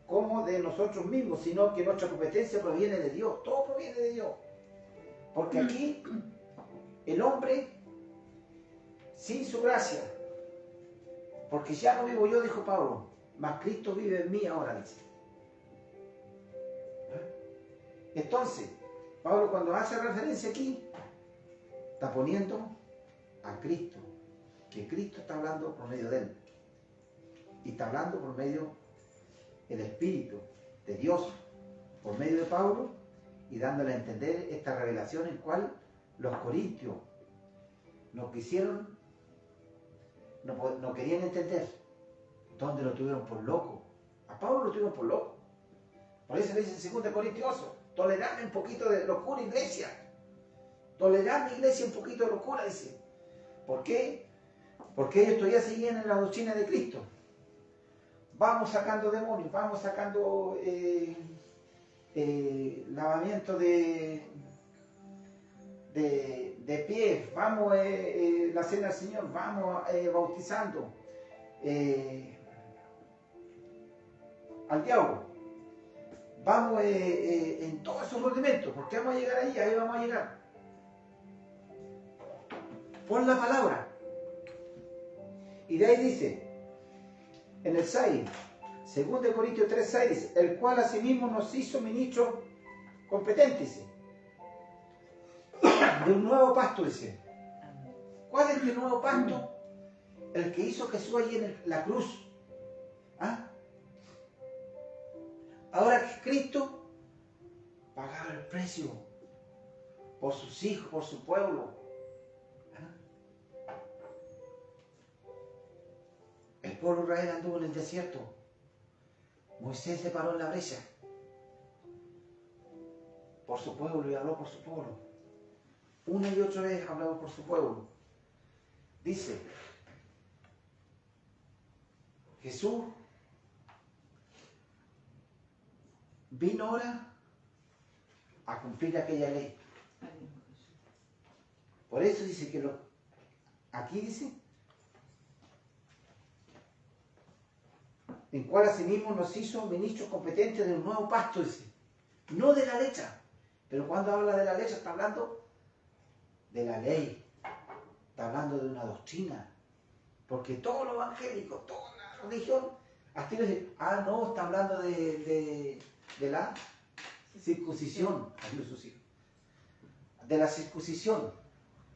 como de nosotros mismos, sino que nuestra competencia proviene de Dios, todo proviene de Dios. Porque aquí el hombre, sin su gracia, porque ya no vivo yo, dijo Pablo, mas Cristo vive en mí ahora, dice. Entonces, Pablo cuando hace referencia aquí, está poniendo a Cristo, que Cristo está hablando por medio de él. Y está hablando por medio del Espíritu de Dios, por medio de Pablo, y dándole a entender esta revelación en cual los corintios no quisieron, no querían entender, donde lo tuvieron por loco. A Pablo lo tuvieron por loco. Por eso le dice en 2 Corintios 8, toleradme un poquito de locura, iglesia. Toleradme, iglesia, un poquito de locura, dice. ¿Por qué? Porque ellos todavía seguían en la doctrina de Cristo. Vamos sacando demonios, vamos sacando lavamiento de pies, vamos la cena del Señor, vamos bautizando al diablo. Vamos en todos esos rudimentos, porque vamos a llegar ahí vamos a llegar. Por la palabra. Y de ahí dice, en el 6, 2 Corintios 3, 6, dice, el cual asimismo nos hizo ministros competentes, dice, de un nuevo pacto, dice. ¿Cuál es el nuevo pacto? El que hizo Jesús allí en la cruz. ¿Ah? Ahora que Cristo pagaba el precio por sus hijos, por su pueblo. ¿Ah? El pueblo de Israel anduvo en el desierto. Moisés se paró en la brecha por su pueblo y habló por su pueblo. Una y otra vez hablaba por su pueblo. Dice, Jesús vino ahora a cumplir aquella ley. Por eso dice que aquí dice, en cual asimismo nos hizo ministros competentes de un nuevo pacto, dice, no de la letra, pero cuando habla de la letra está hablando de la ley, está hablando de una doctrina, porque todos los evangélicos, toda la religión, hasta dicen, no, está hablando de la circuncisión, de la circuncisión.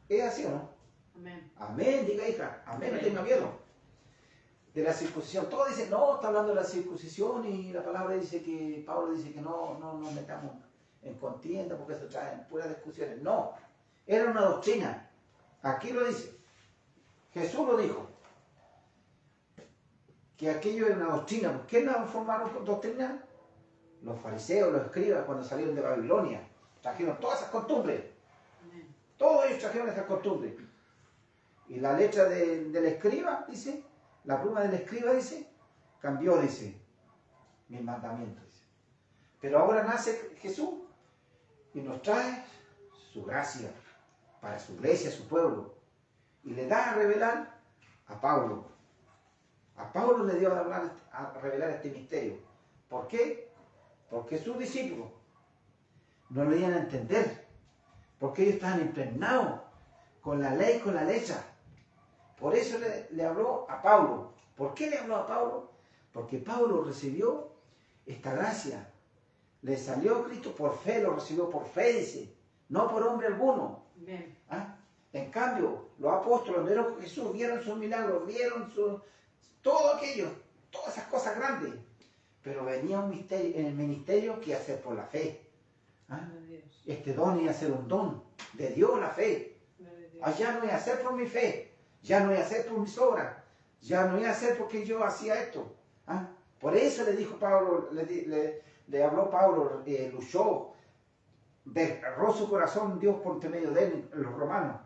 ¿Es así o no? Amén. Amén, diga hija, amén, no tenga miedo. De la circuncisión, todos dicen, no, está hablando de la circuncisión y la palabra dice que, Pablo dice que no nos metamos en contienda porque eso trae puras discusiones. No, era una doctrina. Aquí lo dice. Jesús lo dijo. Que aquello era una doctrina. ¿Por qué no formaron doctrina? Los fariseos, los escribas, cuando salieron de Babilonia, trajeron todas esas costumbres. Todos ellos trajeron esas costumbres. Y la letra del escriba, dice, la pluma del escriba, dice, cambió, dice, mis mandamientos. Dice. Pero ahora nace Jesús y nos trae su gracia para su iglesia, su pueblo. Y le da a revelar a Pablo. A Pablo le dio a revelar este misterio. ¿Por qué? Porque sus discípulos no lo iban a entender. Porque ellos estaban impregnados con la ley, con la letra. Por eso le habló a Pablo. ¿Por qué le habló a Pablo? Porque Pablo recibió esta gracia. Le salió Cristo por fe, lo recibió por fe, dice. No por hombre alguno. ¿Ah? En cambio, los apóstoles vieron a Jesús, vieron sus milagros, vieron todo aquello, todas esas cosas grandes. Pero venía un misterio en el ministerio que iba a ser por la fe. ¿Ah? Este don iba a ser un don de Dios, la fe. Allá no iba a ser por mi fe, ya no iba a ser por mis obras, ya no iba a ser porque yo hacía esto. ¿Ah? Por eso le dijo Pablo, le habló Pablo, luchó, desgarró su corazón Dios por medio de él, en los romanos,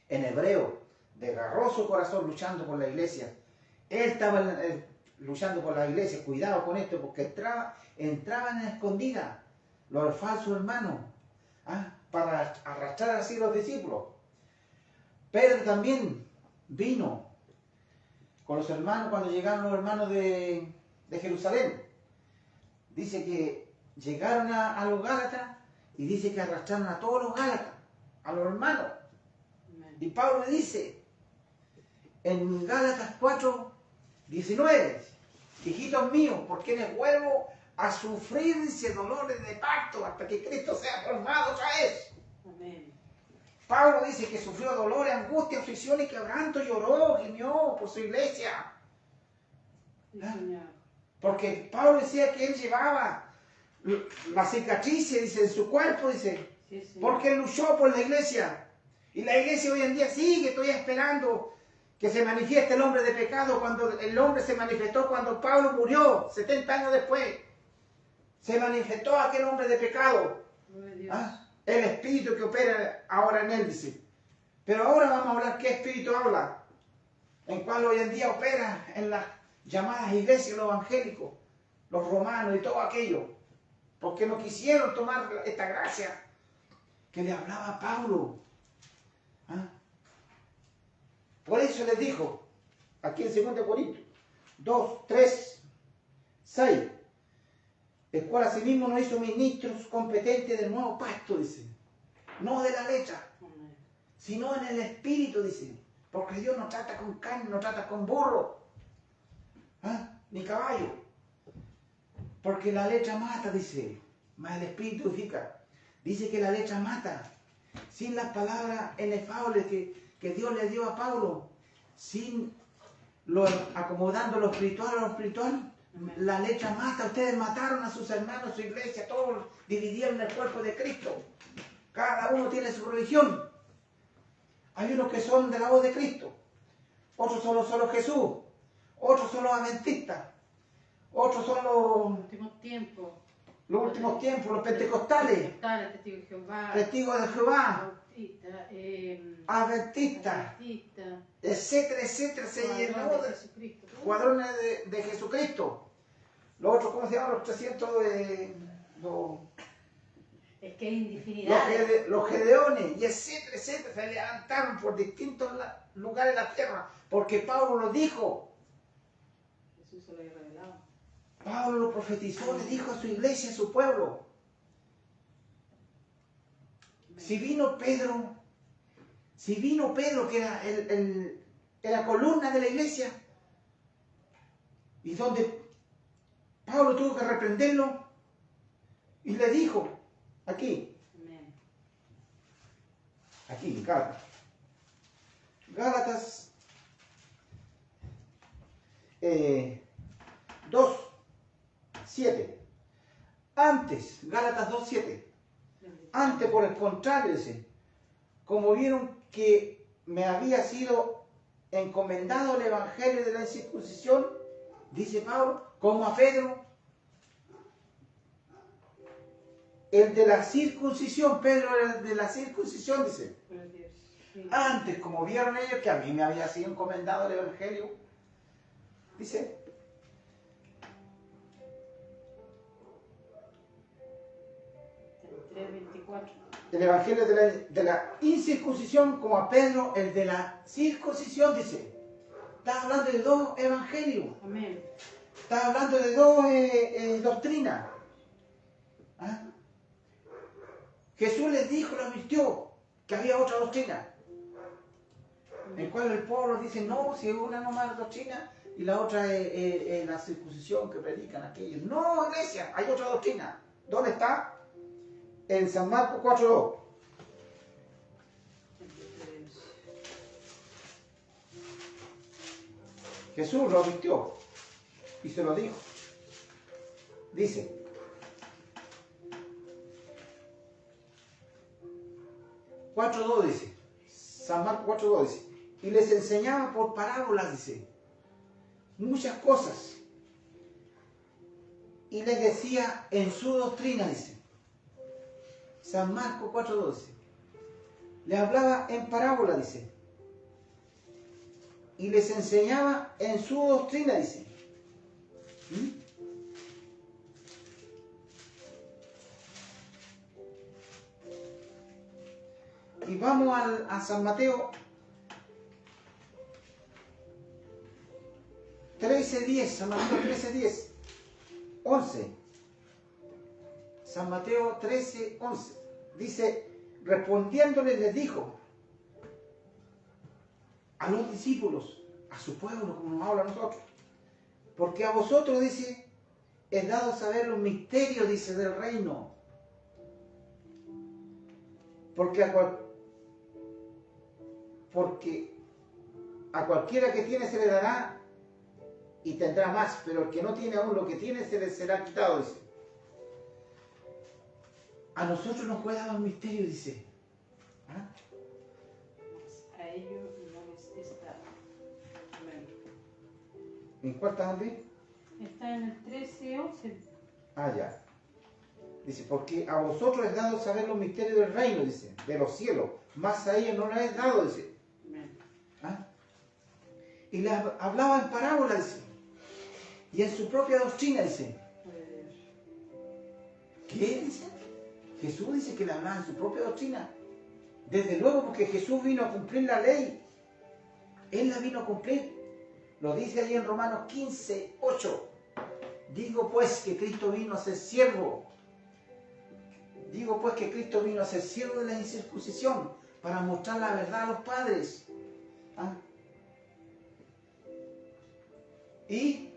en hebreo, desgarró su corazón luchando por la iglesia. Él estaba luchando por la iglesia, cuidado con esto, porque entraban en escondida los falsos hermanos, para arrastrar así a los discípulos. Pedro también vino con los hermanos cuando llegaron los hermanos de Jerusalén. Dice que llegaron a los Gálatas y dice que arrastraron a todos los Gálatas, a los hermanos. Y Pablo le dice en Gálatas 4:19, hijitos míos, por quienes vuelvo a sufrir, dice, dolores de parto hasta que Cristo sea formado otra vez. Amén. Pablo dice que sufrió dolores, angustia, aflicción y quebranto, lloró, gimió por su iglesia. Sí, Señor. Porque Pablo decía que él llevaba la cicatriz, dice, en su cuerpo, dice, Sí, Señor. porque él luchó por la iglesia. Y la iglesia hoy en día sigue, estoy esperando que se manifieste el hombre de pecado, cuando el hombre se manifestó cuando Pablo murió, 70 años después. Se manifestó aquel hombre de pecado. Gloria a Dios. ¿Ah? El espíritu que opera ahora en él, dice. Pero ahora vamos a hablar qué espíritu habla, en cual hoy en día opera en las llamadas iglesias, los evangélicos, los romanos y todo aquello, porque no quisieron tomar esta gracia que le hablaba a Pablo. ¿Ah? Por eso les dijo, aquí en 2 Corintios 2, 3, 6, el cual asimismo nos hizo ministros competentes del nuevo pacto, dice, no de la letra, Amén. sino en el espíritu, dice, porque Dios no trata con carne, no trata con burro, ¿ah? Ni caballo, porque la letra mata, dice, mas el espíritu edifica. Dice que la letra mata, sin las palabras inefables que Dios le dio a Pablo, sin acomodando lo espiritual a lo espiritual. Amén. La letra mata. Ustedes mataron a sus hermanos, a su iglesia, todos dividieron el cuerpo de Cristo. Cada uno tiene su religión. Hay unos que son de la voz de Cristo, otros son solo Jesús, otros son los adventistas, otros son Los últimos tiempos. los últimos tiempos, los pentecostales, Testigos de Jehová. testigos de Jehová, Bautista, adventistas, Adventista, etcétera, etcétera. Se llenó Cuadrón de de Jesucristo. cuadrones de Jesucristo. Los otros, ¿cómo se llaman? Los 300 de... Es que hay infinidad. Los gedeones, y etcétera, etcétera, se levantaron por distintos lugares de la tierra, porque Pablo lo dijo, Jesús se lo había revelado. Pablo lo profetizó, le dijo a su iglesia, a su pueblo. Si vino Pedro, que era la columna de la iglesia, y donde Pablo tuvo que reprenderlo, y le dijo, aquí, Amén. Gálatas 2, 7. Antes, Gálatas 2, 7. Antes, por el contrario, dice, como vieron que me había sido encomendado el evangelio de la incircuncisión, dice Pablo, como a Pedro, el de la circuncisión, Pedro era el de la circuncisión, dice. Gloria a Dios. Sí. Antes, como vieron ellos que a mí me había sido encomendado el evangelio, dice, El 3:24. el evangelio de la incircuncisión, como a Pedro el de la circuncisión, dice. Está hablando de dos evangelios, Amén. está hablando de dos doctrinas. ¿Ah? Jesús les dijo, lo advirtió, que había otra doctrina, en cual el pueblo dice, no, si una no más doctrina y la otra es la circuncisión que predican aquellos. No, iglesia, hay otra doctrina. ¿Dónde está? En San Marcos 4:2. Jesús lo advirtió y se lo dijo. Dice, dice, San Marcos 4:2 dice, y les enseñaba por parábolas, dice, muchas cosas, y les decía en su doctrina, dice, San Marcos 4:2 dice, le hablaba en parábola, dice, y les enseñaba en su doctrina, dice. Y vamos a San Mateo 13:10, San Mateo 13:10, 11. San Mateo 13:11. Dice, respondiéndoles les dijo a los discípulos, a su pueblo, como nos habla a nosotros, Porque a vosotros, dice, es dado saber los misterios, dice, del reino. Porque a cualquiera que tiene se le dará y tendrá más, pero el que no tiene aún lo que tiene se le será quitado, dice. A nosotros nos fue dado el misterio, dice. ¿Ah? A ellos no les está. Amén. ¿En cuál está dónde? Está en el 13:11. Ah, ya. Dice, porque a vosotros es dado saber los misterios del reino, dice, de los cielos. Más a ellos no les es dado, dice. Amén. ¿Ah? Y les hablaba en parábola, dice. Y en su propia doctrina, dice. ¿Qué dice? Jesús dice que le hablaba en su propia doctrina. Desde luego, porque Jesús vino a cumplir la ley. Él la vino a cumplir. Lo dice ahí en Romanos 15:8. Digo pues que Cristo vino a ser siervo. Digo pues que Cristo vino a ser siervo de la incircuncisión para mostrar la verdad a los padres. ¿Ah? Y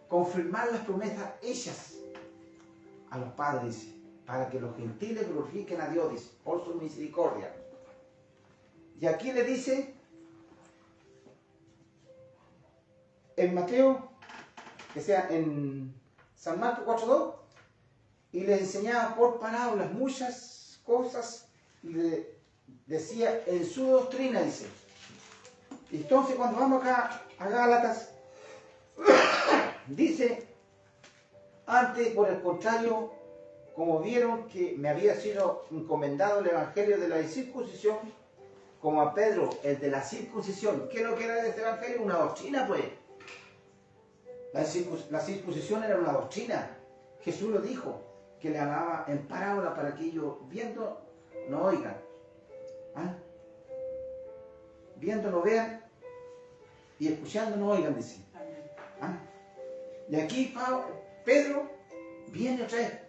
confirmar las promesas hechas a los padres, dice, para que los gentiles glorifiquen a Dios, dice, por su misericordia. Y aquí le dice en Mateo, que sea en San Marcos 4:2, y les enseñaba por parábolas muchas cosas, y le decía en su doctrina, dice. Entonces cuando vamos acá a Gálatas, dice, antes por el contrario, como vieron que me había sido encomendado el evangelio de la circuncisión, como a Pedro el de la circuncisión. ¿Qué es lo que era de este evangelio? Una doctrina, pues. La circuncisión era una doctrina. Jesús lo dijo, que le hablaba en parábola para que ellos viendo no oigan. ¿Ah? Viendo no vean y escuchando no oigan, dice. ¿Ah? Y aquí Pedro viene otra vez.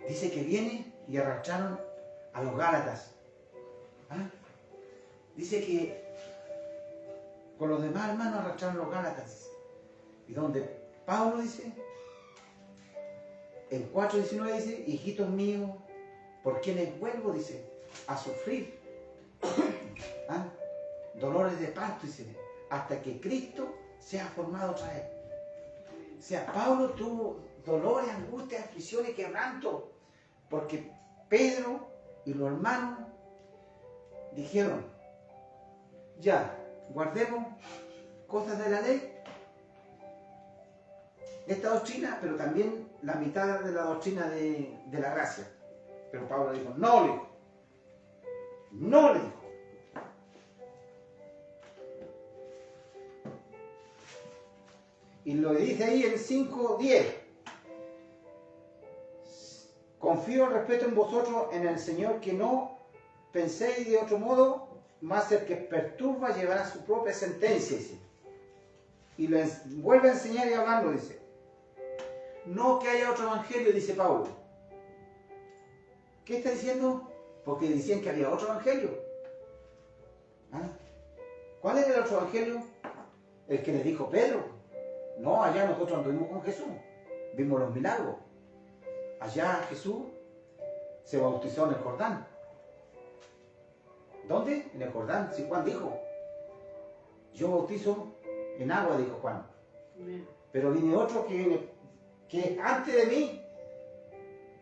Dice que viene y arrastraron a los Gálatas. ¿Ah? Dice que con los demás hermanos arrastraron a los Gálatas. Y donde Pablo dice, en 4:19 dice, hijitos míos, por quienes vuelvo, dice, a sufrir. ¿Ah? Dolores de parto, dice, hasta que Cristo sea formado otra vez. O sea, Pablo tuvo dolores, angustias, aflicciones, quebranto, porque Pedro y los hermanos dijeron, ya, guardemos cosas de la ley, esta doctrina, pero también la mitad de la doctrina de la gracia. Pero Pablo dijo, no, le dijo, no, le dijo. Y lo dice ahí en 5:10. Confío en respeto en vosotros, en el Señor, que no penséis de otro modo, más el que perturba llevará su propia sentencia, dice. Y lo vuelve a enseñar y hablando, dice. No que haya otro evangelio, dice Pablo. ¿Qué está diciendo? Porque decían que había otro evangelio. ¿Ah? ¿Cuál era el otro evangelio? El que le dijo Pedro. No, allá nosotros anduvimos con Jesús. Vimos los milagros. Allá Jesús se bautizó en el Jordán. ¿Dónde? En el Jordán. Si Juan dijo, yo bautizo en agua, dijo Juan. Pero viene otro que es antes de mí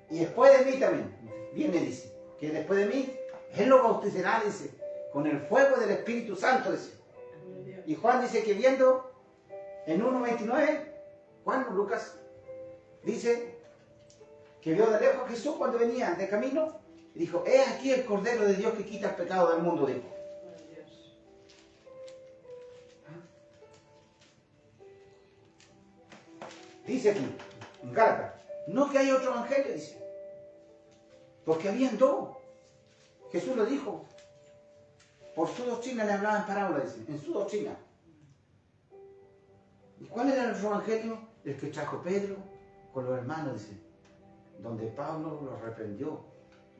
y después de mí también. Viene, dice, que después de mí, Él lo bautizará, dice, con el fuego del Espíritu Santo, dice. Y Juan dice que viendo en 1:29, Juan, Lucas, dice que vio de lejos a Jesús cuando venía de camino y dijo, he aquí el Cordero de Dios que quita el pecado del mundo, dijo. Dice aquí, en Gálatas, no que hay otro evangelio, dice, porque habían dos. Jesús lo dijo. Por su doctrina le hablaba en parábola, dice, en su doctrina. ¿Y cuál era el otro evangelio? El que trajo Pedro con los hermanos, dice, donde Pablo los reprendió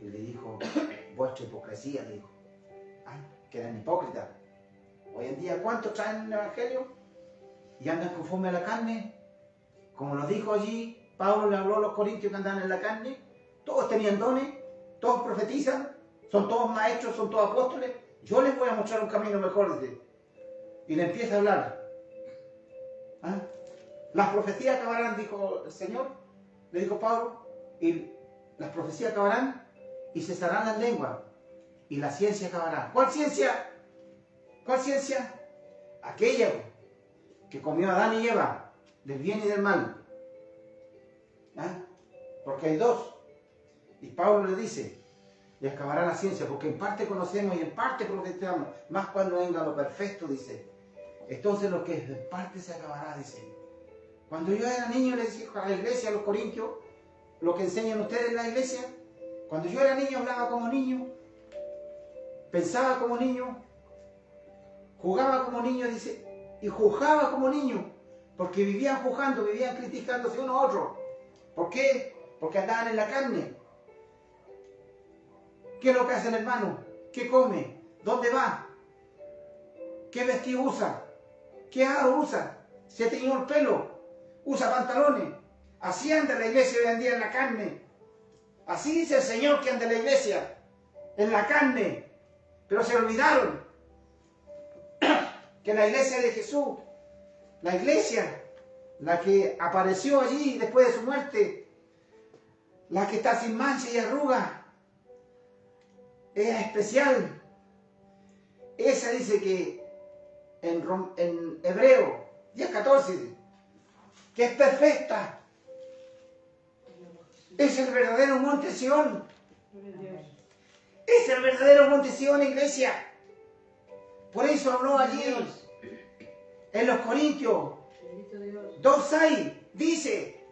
y le dijo, vuestra hipocresía, le dijo, que eran hipócritas. Hoy en día, ¿cuántos traen el evangelio? y andan conforme a la carne, como nos dijo allí, Pablo le habló a los corintios que andan en la carne, todos tenían dones, todos profetizan, son todos maestros, son todos apóstoles, yo les voy a mostrar un camino mejor, dice. Y le empieza a hablar. ¿Ah? Las profecías acabarán, dijo el Señor, le dijo Pablo, y las profecías acabarán y cesarán las lenguas, y la ciencia acabará. ¿Cuál ciencia? ¿Cuál ciencia? Aquella que comió Adán y Eva, del bien y del mal. ¿Ah? Porque hay dos. Y Pablo le dice, y acabará la ciencia, porque en parte conocemos y en parte profetizamos, más cuando venga lo perfecto, dice. Entonces lo que en parte se acabará, dice. Cuando yo era niño, les dije a la iglesia, a los corintios, lo que enseñan ustedes en la iglesia, cuando yo era niño hablaba como niño, pensaba como niño, jugaba como niño, dice, y juzgaba como niño, porque vivían juzgando, vivían criticándose uno a otro. ¿Por qué? Porque andaban en la carne. ¿Qué es lo que hace el hermano? ¿Qué come? ¿Dónde va? ¿Qué vestido usa? ¿Qué aro usa? ¿Se teñió el pelo? ¿Usa pantalones? Así anda la iglesia hoy en día en la carne. Así dice el Señor que anda en la iglesia, en la carne. Pero se olvidaron que la iglesia de Jesús, la iglesia, la que apareció allí después de su muerte, la que está sin mancha y arruga, es especial. Esa dice que en Hebreo 10:14 dice que es perfecta. Es el verdadero monte Sión. Es el verdadero monte Sión, iglesia. Por eso habló allí en los Corintios 2:6, dice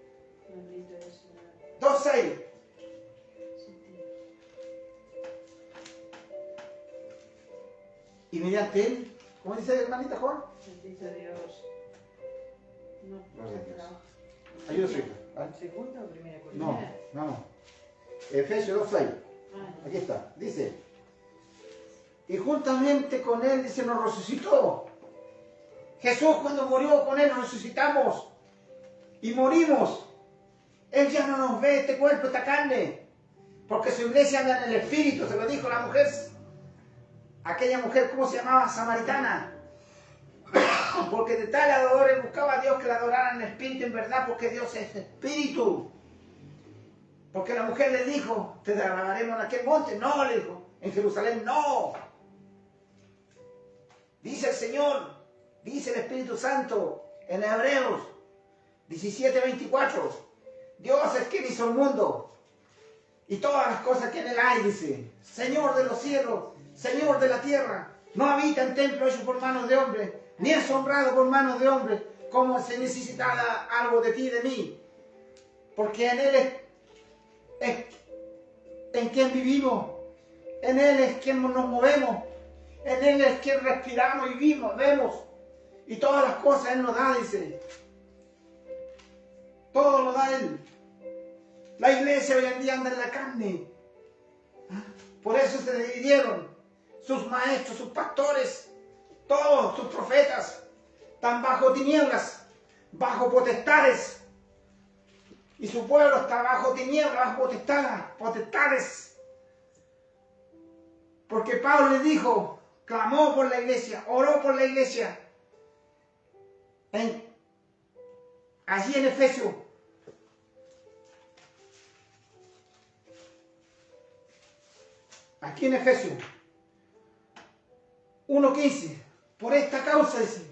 2:6. Y mediante él, ¿cómo dice hermanita Juan? Bendito Dios. No, Gloria a Dios. trabaja. Ayúdame. ¿Segunda o primera? No, vamos. Efesios 2:6. Ah, Aquí está. Dice, y juntamente con él, dice, nos resucitó. Jesús cuando murió con él resucitamos y morimos. Él ya no nos ve este cuerpo, esta carne, porque su iglesia anda en el espíritu, se lo dijo la mujer, aquella mujer, ¿cómo se llamaba? Samaritana. Porque de tal adoradores buscaba a Dios que la adoraran en espíritu y en verdad, porque Dios es espíritu. Porque la mujer le dijo, ¿te alabaremos en aquel monte? No, le dijo, en Jerusalén no. Dice el Señor, dice el Espíritu Santo en Hebreos 17:24, Dios es quien hizo el mundo y todas las cosas que en él hay, dice, Señor de los cielos, Señor de la tierra, no habita en templo hecho por manos de hombre, ni es honrado por manos de hombre, como se necesitara algo de ti y de mí, porque en él es en quien vivimos, en él es quien nos movemos, en él es quien respiramos y vivimos, vemos, y todas las cosas él nos da, dice, todo lo da él. La iglesia hoy en día anda en la carne, por eso se dividieron sus maestros, sus pastores, todos sus profetas, están bajo tinieblas, bajo potestades, y su pueblo está bajo tinieblas, bajo potestades, porque Pablo le dijo, clamó por la iglesia, oró por la iglesia, allí en Efesios. Aquí en Efesios 1:15, por esta causa, dice,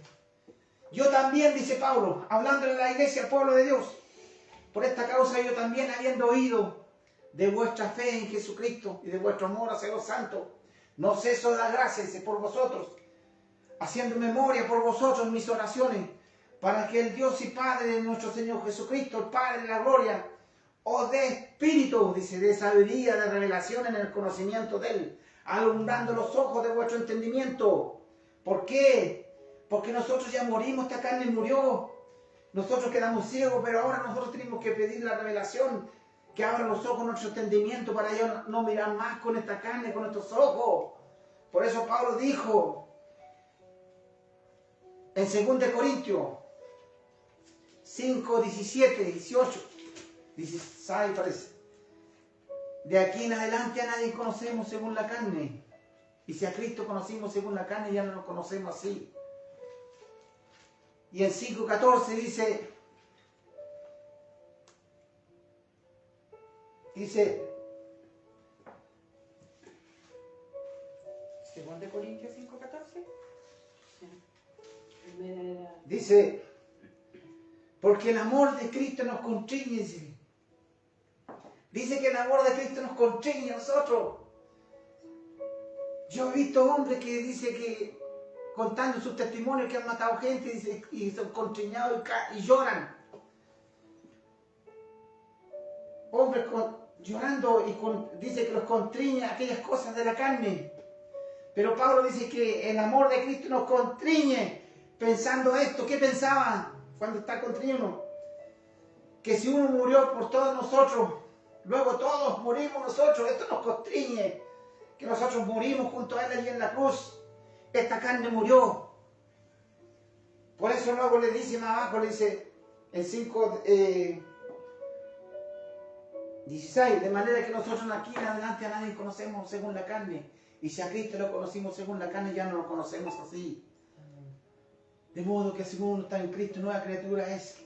yo también, dice Pablo, hablándole a la iglesia, al pueblo de Dios, por esta causa yo también, habiendo oído de vuestra fe en Jesucristo y de vuestro amor hacia los santos, no ceso de dar gracias, dice, por vosotros, haciendo memoria por vosotros en mis oraciones, para que el Dios y Padre de nuestro Señor Jesucristo, el Padre de la gloria, os dé espíritu, dice, de sabiduría, de revelación en el conocimiento de Él, alumbrando los ojos de vuestro entendimiento. ¿Por qué? Porque nosotros ya morimos, esta carne murió, nosotros quedamos ciegos, pero ahora nosotros tenemos que pedir la revelación, que abra los ojos de nuestro entendimiento para ya no mirar más con esta carne, con estos ojos. Por eso Pablo dijo en 2 Corintios 5, 17, 18, 16 parece. De aquí en adelante a nadie conocemos según la carne. Y si a Cristo conocimos según la carne, ya no lo conocemos así. Y en 5:14 dice, 2 Corintios 5:14. Primera era... dice, porque el amor de Cristo nos constriñe, dice que el amor de Cristo nos constriñe a nosotros. Yo he visto hombres que dice que contando sus testimonios que han matado gente dice, y son constriñados y lloran. Hombres llorando y dice que los constriñe aquellas cosas de la carne. Pero Pablo dice que el amor de Cristo nos constriñe pensando esto. ¿Qué pensaban cuando está contriñido uno? Que si uno murió por todos nosotros, luego todos morimos nosotros. Esto nos constriñe. Que nosotros morimos junto a Él allí en la cruz. Esta carne murió. Por eso luego le dice más abajo, le dice en 5:16, de manera que nosotros aquí en adelante a nadie conocemos según la carne. Y si a Cristo lo conocimos según la carne, ya no lo conocemos así. De modo que según uno está en Cristo, nueva criatura es.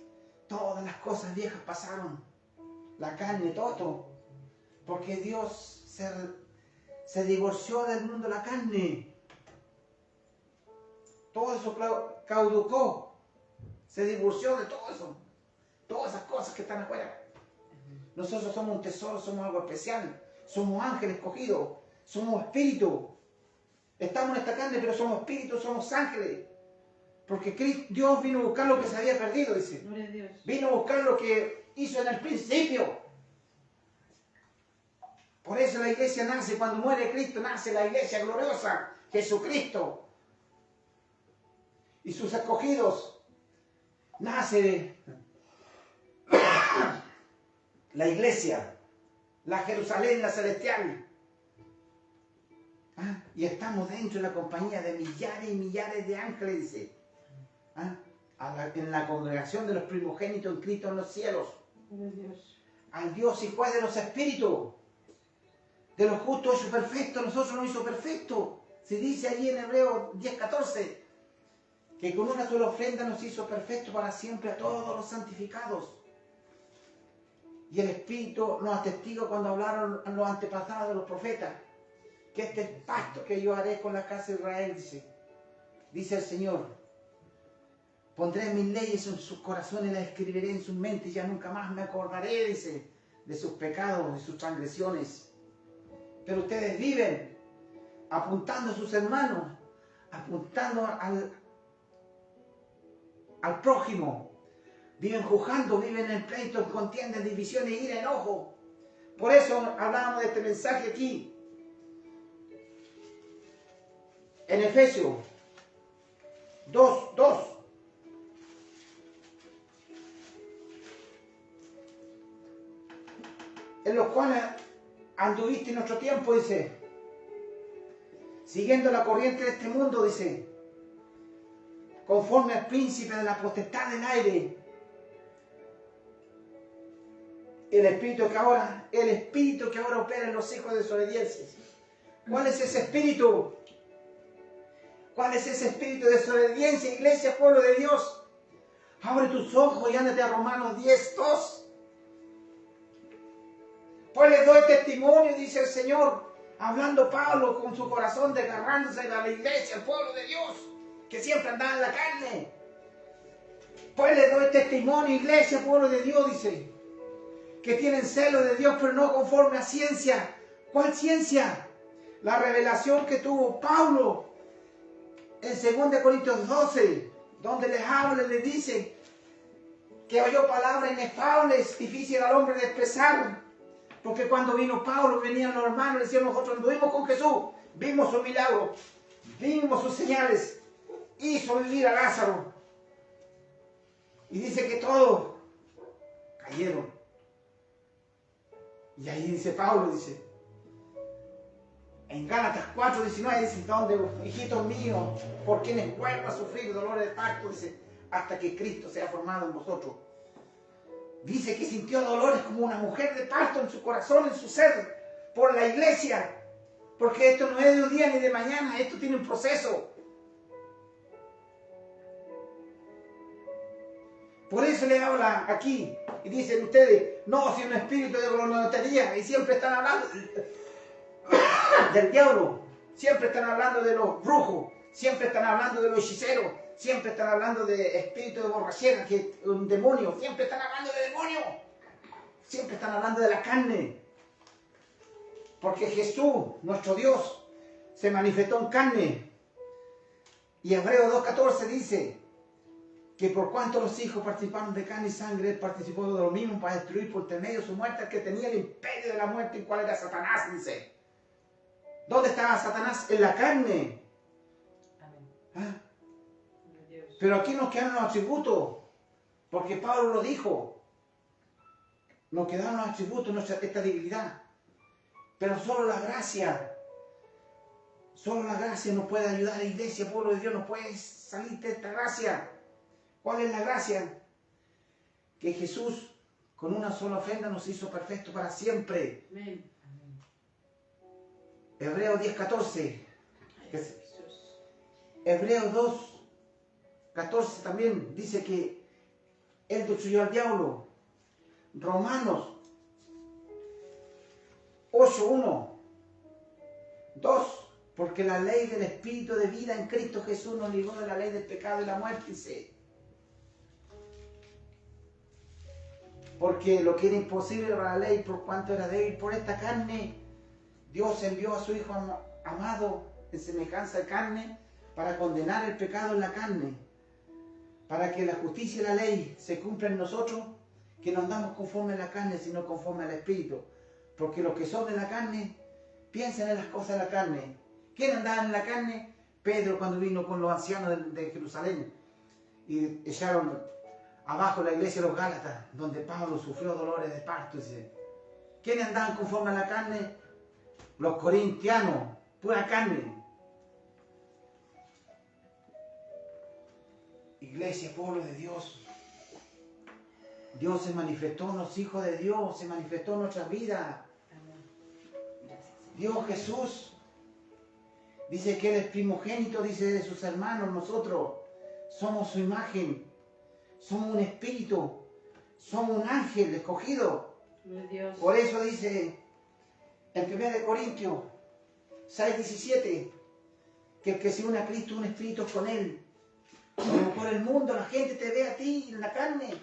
Todas las cosas viejas pasaron. La carne, todo. Porque Dios se divorció del mundo de la carne. Todo eso caducó. Se divorció de todo eso. Todas esas cosas que están afuera. Nosotros somos un tesoro, somos algo especial. Somos ángeles escogidos. Somos espíritus. Estamos en esta carne, pero somos espíritus, somos ángeles. Porque Dios vino a buscar lo que se había perdido, dice. Gloria a Dios. Vino a buscar lo que hizo en el principio. Por eso la iglesia nace, cuando muere Cristo, nace la iglesia gloriosa, Jesucristo. Y sus escogidos, nace la iglesia, la Jerusalén, la celestial. ¿Ah? Y estamos dentro de la compañía de millares y millares de ángeles, dice. ¿Ah? En la congregación de los primogénitos en Cristo en los cielos. Gloria a Dios. Al Dios y juez de los espíritus. De los justos hizo perfecto, nosotros no hizo perfecto. Se dice allí en Hebreos 10:14 que con una sola ofrenda nos hizo perfecto para siempre a todos los santificados. Y el Espíritu nos atestigua cuando hablaron los antepasados de los profetas, que este es el pacto que yo haré con la casa de Israel, dice el Señor. Pondré mis leyes en sus corazones y las escribiré en sus mentes, y ya nunca más me acordaré, dice, de sus pecados, de sus transgresiones. Pero ustedes viven apuntando a sus hermanos, apuntando al prójimo. Viven juzgando, viven en pleito, en contiendas, divisiones, ira, enojo. Por eso hablábamos de este mensaje aquí. En Efesios 2:2. En los cuales anduviste en nuestro tiempo, dice, siguiendo la corriente de este mundo, dice, conforme al príncipe de la potestad del aire, el espíritu que ahora opera en los hijos de desobediencia. ¿Cuál es ese espíritu? ¿Cuál es ese espíritu de desobediencia, iglesia, pueblo de Dios? Abre tus ojos y ándate a Romanos 10:2. Pues les doy testimonio, dice el Señor, hablando Pablo con su corazón, desgarrándose a la iglesia, al pueblo de Dios, que siempre andaba en la carne. Pues les doy testimonio, iglesia, pueblo de Dios, dice, que tienen celo de Dios, pero no conforme a ciencia. ¿Cuál ciencia? La revelación que tuvo Pablo en 2 Corintios 12, donde les habla y les dice que oyó palabras inefables, difíciles al hombre de expresar. Porque cuando vino Pablo, venían los hermanos y decían, nosotros anduvimos con Jesús, vimos sus milagros, vimos sus señales, hizo vivir a Lázaro. Y dice que todos cayeron. Y ahí dice Pablo, dice, en Gálatas 4:19, dice, donde, hijitos míos, por quienes vuelvo a sufrir dolores de parto, dice, hasta que Cristo sea formado en vosotros. Dice que sintió dolores como una mujer de parto en su corazón, en su ser, por la iglesia. Porque esto no es de un día ni de mañana, esto tiene un proceso. Por eso le habla aquí y dicen ustedes, no, si un espíritu de glotonería, y siempre están hablando del diablo, siempre están hablando de los brujos, siempre están hablando de los hechiceros, siempre están hablando de espíritu de borrachera, que es un demonio, siempre están hablando de demonios, siempre están hablando de la carne. Porque Jesús, nuestro Dios, se manifestó en carne. Y Hebreos 2.14 dice que por cuanto los hijos participaron de carne y sangre, Él participó de lo mismo para destruir por intermedio de su muerte al que tenía el imperio de la muerte, el cual era Satanás, dice. ¿Dónde estaba Satanás? En la carne. ¿Ah? Pero aquí nos quedan los atributos, porque Pablo lo dijo. Nos quedaron los atributos, esta debilidad. Pero solo la gracia nos puede ayudar a la iglesia, pueblo de Dios, no puede salir de esta gracia. ¿Cuál es la gracia? Que Jesús con una sola ofrenda nos hizo perfectos para siempre. Amén. Hebreos 10.14. Hebreos 2.14 también dice que Él destruyó al diablo. Romanos 8.1. 2. Porque la ley del Espíritu de vida en Cristo Jesús nos libró de la ley del pecado y la muerte, dice. Porque lo que era imposible para la ley, por cuanto era débil por esta carne, Dios envió a su Hijo amado en semejanza de carne para condenar el pecado en la carne, para que la justicia y la ley se cumplan en nosotros, que no andamos conforme a la carne, sino conforme al Espíritu. Porque los que son de la carne piensan en las cosas de la carne. ¿Quién andaba en la carne? Pedro, cuando vino con los ancianos de Jerusalén y echaron abajo la iglesia de los Gálatas, donde Pablo sufrió dolores de parto. Dice, ¿quiénes andaban conforme a la carne? Los corintianos, pura carne. Iglesia, pueblo de Dios. Dios se manifestó en los hijos de Dios, se manifestó en nuestras vidas. Dios Jesús dice que Él es primogénito, dice de sus hermanos. Nosotros somos su imagen, somos un espíritu, somos un ángel escogido. Dios. Por eso dice en 1 Corintios 6:17 que el que se une a Cristo, un espíritu con Él. Como por el mundo la gente te ve a ti en la carne,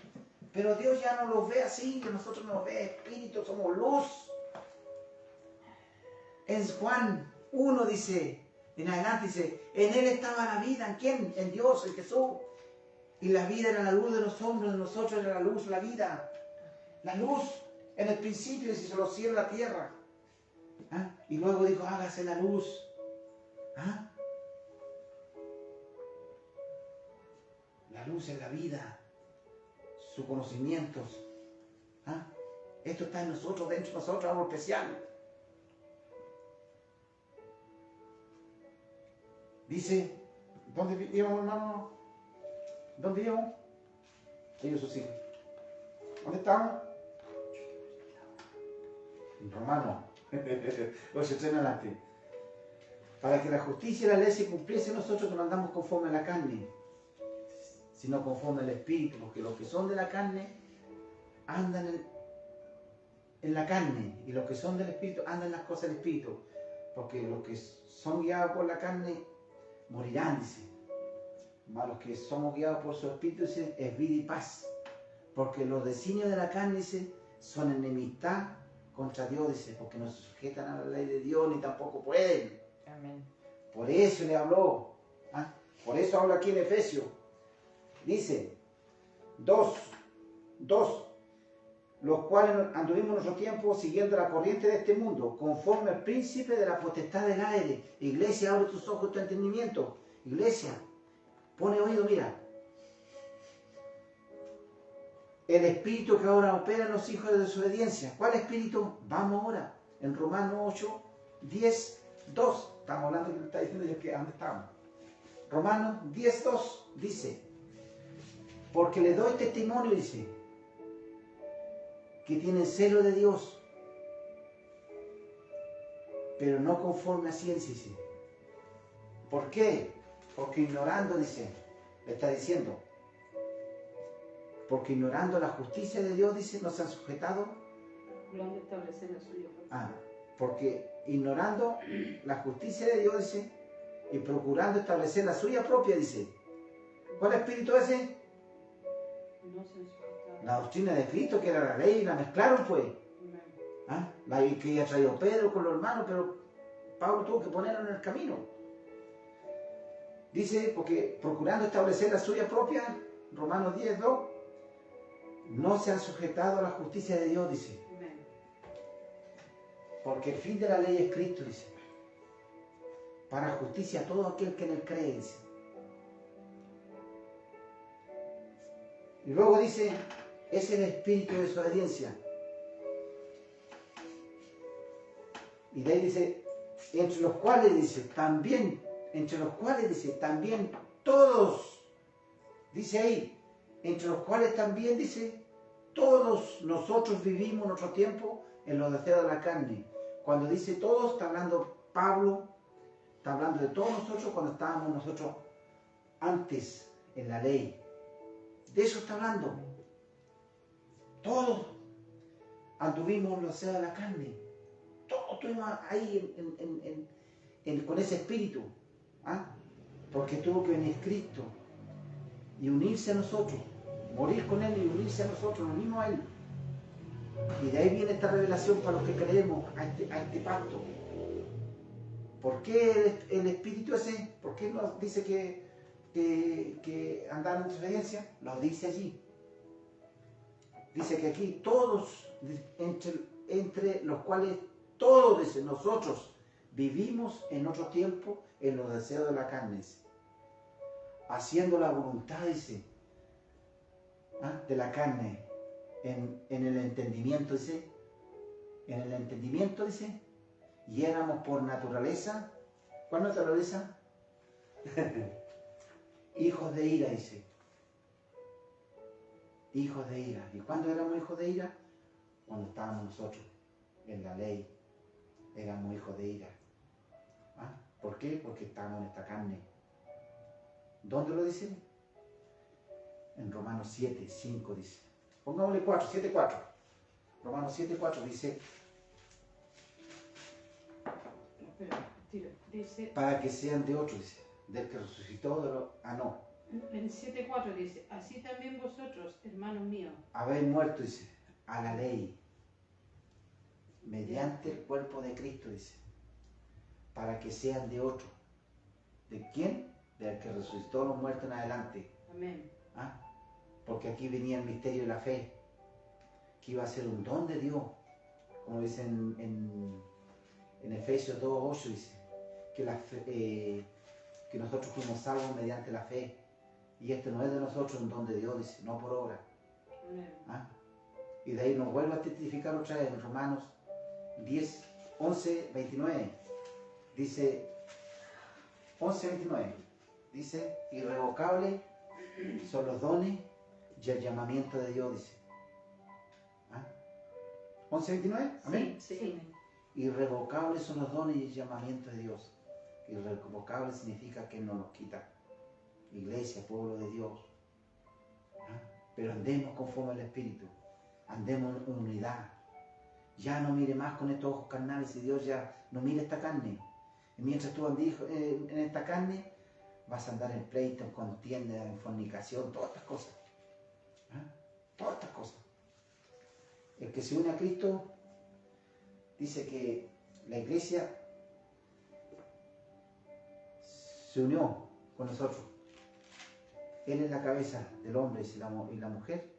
pero Dios ya no los ve así, nosotros nos ve espíritu, somos luz. En Juan 1 dice, en adelante dice, en Él estaba la vida. ¿En quién? En Dios, en Jesús. Y la vida era la luz de los hombres, de nosotros era la luz, la vida. La luz, en el principio dice, los cielos y la tierra. ¿Ah? Y luego dijo, hágase la luz. ¿Ah? La luz es la vida, sus conocimientos. ¿Ah? Esto está en nosotros, dentro de nosotros, algo especial. Dice, ¿dónde íbamos, hermano? ¿Dónde íbamos? Ellos sus hijos. ¿Dónde estamos? En Romanos. 8:3 en adelante. Para que la justicia y la ley se cumpliese, nosotros no andamos conforme a la carne, sino conforme al Espíritu, porque los que son de la carne andan en la carne, y los que son del Espíritu andan en las cosas del Espíritu, porque los que son guiados por la carne morirán, dice. Mas los que somos guiados por su Espíritu, dice, es vida y paz, porque los designios de la carne, dice, son enemistad contra Dios, dice, porque no se sujetan a la ley de Dios, ni tampoco pueden. Amén. Por eso le habló. ¿Ah? Por eso habla aquí en Efesios. Dice, 2, los cuales anduvimos nuestro tiempo siguiendo la corriente de este mundo, conforme al príncipe de la potestad del aire. Iglesia, abre tus ojos, tu entendimiento. Iglesia, pone oído, mira. El espíritu que ahora opera en los hijos de desobediencia. ¿Cuál espíritu? Vamos ahora. En Romanos 8:10:2. Estamos hablando de lo que está diciendo yo, que ¿dónde estamos? Romanos 10:2 dice, porque le doy testimonio, dice, que tienen celo de Dios, pero no conforme a ciencia, dice. ¿Por qué? Porque ignorando, dice, le está diciendo, porque ignorando la justicia de Dios, dice, no se han sujetado. Procurando establecer la suya propia. Porque ignorando la justicia de Dios, dice, y procurando establecer la suya propia, dice. ¿Cuál espíritu es ese? No se han sujetado. La doctrina de Cristo, que era la ley, la mezclaron, pues. Amén. La que había traído Pedro con los hermanos, pero Pablo tuvo que ponerlo en el camino. Dice, porque procurando establecer la suya propia, Romanos 10, 2, no se han sujetado a la justicia de Dios, dice. Amén. Porque el fin de la ley es Cristo, dice. Para justicia a todo aquel que en él cree, dice. Y luego dice, es el espíritu de desobediencia. Y de ahí dice, entre los cuales dice, también todos, dice ahí, entre los cuales también dice, todos nosotros vivimos nuestro tiempo en los deseos de la carne. Cuando dice todos, está hablando Pablo, está hablando de todos nosotros cuando estábamos nosotros antes en la ley. De eso está hablando. Todos anduvimos en los deseos de la carne. Todos estuvimos ahí con ese espíritu. Porque tuvo que venir Cristo y unirse a nosotros, morir con Él y unirse a nosotros, nos unimos a Él. Y de ahí viene esta revelación para los que creemos a este pacto. ¿Por qué el espíritu ese? ¿Por qué nos dice que andar en desobediencia? Lo dice allí. Dice que aquí todos, entre los cuales todos, dice, nosotros vivimos en otro tiempo en los deseos de la carne, dice. Haciendo la voluntad, dice, de la carne, en el entendimiento, dice, y éramos por naturaleza, ¿cuál naturaleza? Hijos de ira, dice. Hijos de ira. ¿Y cuándo éramos hijos de ira? Cuando estábamos nosotros en la ley, éramos hijos de ira. ¿Por qué? Porque estábamos en esta carne. ¿Dónde lo dice? En Romanos 7, 5 dice. Pongámosle 4, 7, 4. Romanos 7, 4 dice. Dice, para que sean de otro, dice. Del que resucitó de los... no. En 7.4 dice, así también vosotros, hermanos míos, habéis muerto, dice, a la ley, mediante el cuerpo de Cristo, dice, para que sean de otro. ¿De quién? Del que resucitó los muertos en adelante. amén. Porque aquí venía el misterio de la fe, que iba a ser un don de Dios, como dice en Efesios 2:8, dice, que nosotros fuimos salvos mediante la fe. Y esto no es de nosotros, un don de Dios, dice, no por obra. Y de ahí nos vuelve a testificar otra vez en Romanos 10, 11, 29. Dice, 11, 29. Dice, irrevocables son los dones y el llamamiento de Dios, dice. 11, 29, amén. Sí. Irrevocables son los dones y el llamamiento de Dios. Irrevocable significa que no nos quita. Iglesia, pueblo de Dios. Pero andemos conforme al Espíritu. Andemos en unidad. Ya no mire más con estos ojos carnales y Dios ya no mire esta carne. Y mientras tú andes en esta carne, vas a andar en pleito, en contienda, en fornicación, todas estas cosas. Todas estas cosas. El que se une a Cristo dice que la iglesia se unió con nosotros. Él es la cabeza del hombre y la mujer.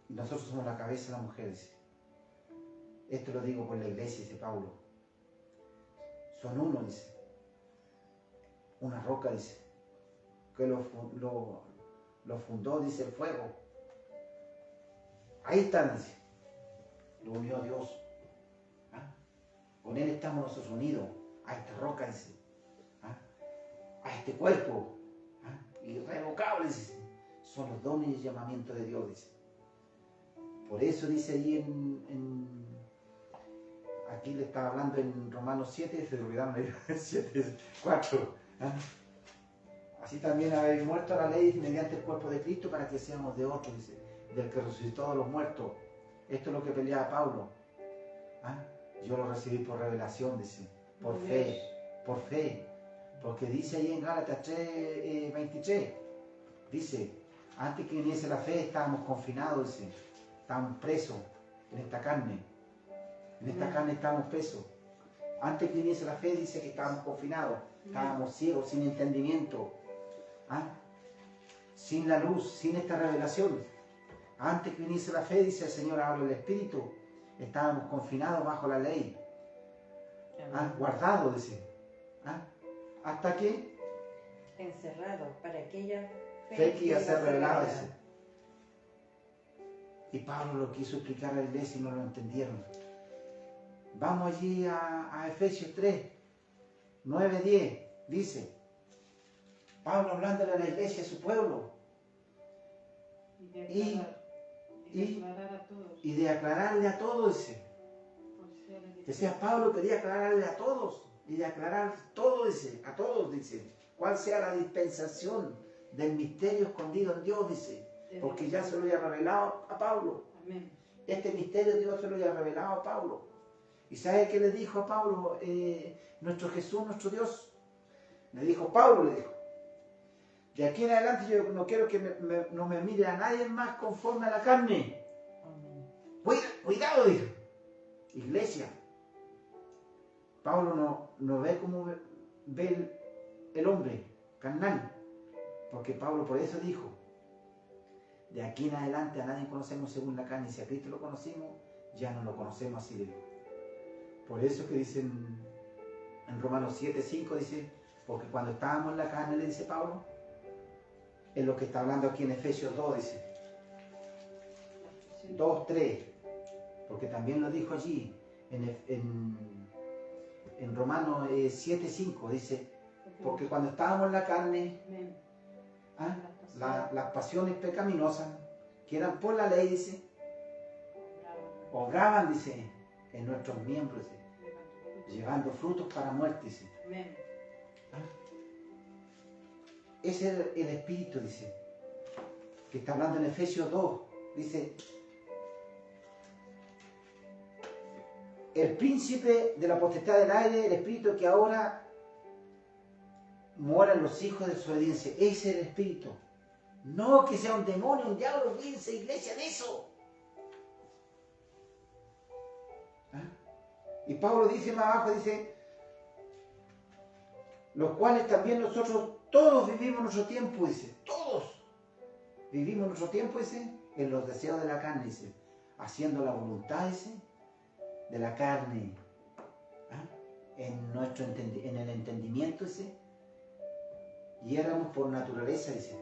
Y nosotros somos la cabeza de la mujer, dice. Esto lo digo por la iglesia, dice Pablo. Son uno, dice. Una roca, dice. Que lo fundó, dice, el fuego. Ahí están, dice. Lo unió Dios. Con Él estamos nosotros unidos. A esta roca, dice. A este cuerpo. Irrevocables, dice. Son los dones y llamamientos de Dios, dice. Por eso dice ahí aquí le estaba hablando en Romanos 7, se olvidaron de 7, 4. ¿Ah? Así también habéis muerto a la ley mediante el cuerpo de Cristo para que seamos de otro, dice, del que resucitó de los muertos. Esto es lo que peleaba Pablo. ¿Ah? Yo lo recibí por revelación, dice, por fe, porque dice ahí en Gálatas 3, 23, dice, antes que viniese la fe estábamos confinados, dice, estábamos presos en esta carne, estábamos presos. Antes que viniese la fe dice que estábamos confinados, estábamos ciegos, sin entendimiento, ¿ah? Sin la luz, sin esta revelación. Antes que viniese la fe, dice el Señor, habla el Espíritu, estábamos confinados bajo la ley, ¿ah? Guardados, dice, ¿ah? Hasta que encerrado para aquella fe que iba a ser revelada, dice. Y Pablo lo quiso explicar a la iglesia y no lo entendieron. Vamos allí a Efesios 3, 9, 10, dice, Pablo hablándole a la iglesia, a su pueblo, y de aclararle a todos, dice. Decía Pablo, quería aclararle a todos, y de aclarar todo, dice, a todos, dice, cuál sea la dispensación del misterio escondido en Dios, dice, porque ya se lo había revelado a Pablo. Amén. Este misterio Dios se lo había revelado a Pablo. ¿Y sabe qué le dijo a Pablo nuestro Jesús, nuestro Dios? Le dijo, Pablo, le dijo, de aquí en adelante yo no quiero que no me mire a nadie más conforme a la carne. Cuidado, dijo. Iglesia. Pablo no ve como ve el hombre carnal. Porque Pablo por eso dijo, de aquí en adelante a nadie conocemos según la carne. Y si a Cristo lo conocimos, ya no lo conocemos así, le dijo. Por eso que dicen en Romanos 7, 5, dice, porque cuando estábamos en la carne, le dice Pablo, es lo que está hablando aquí en Efesios 2, dice, 2, 3, porque también lo dijo allí en Romanos 7, 5, dice, porque cuando estábamos en la carne, ¿ah? Las pasiones pecaminosas, que eran por la ley, dice, obraban, dice, en nuestros miembros, dice, llevando frutos para muerte, dice. ¿Ah? Ese es el Espíritu, dice, que está hablando en Efesios 2, dice, el príncipe de la potestad del aire, el Espíritu que ahora mora en los hijos de desobediencia. Ese es el Espíritu. No que sea un demonio, un diablo, fíjense, iglesia, de eso. ¿Ah? Y Pablo dice más abajo, dice, los cuales también nosotros todos vivimos nuestro tiempo, dice, todos vivimos nuestro tiempo, dice, en los deseos de la carne, dice, haciendo la voluntad, dice, de la carne, ¿ah? En el entendimiento, dice, y éramos por naturaleza, dice,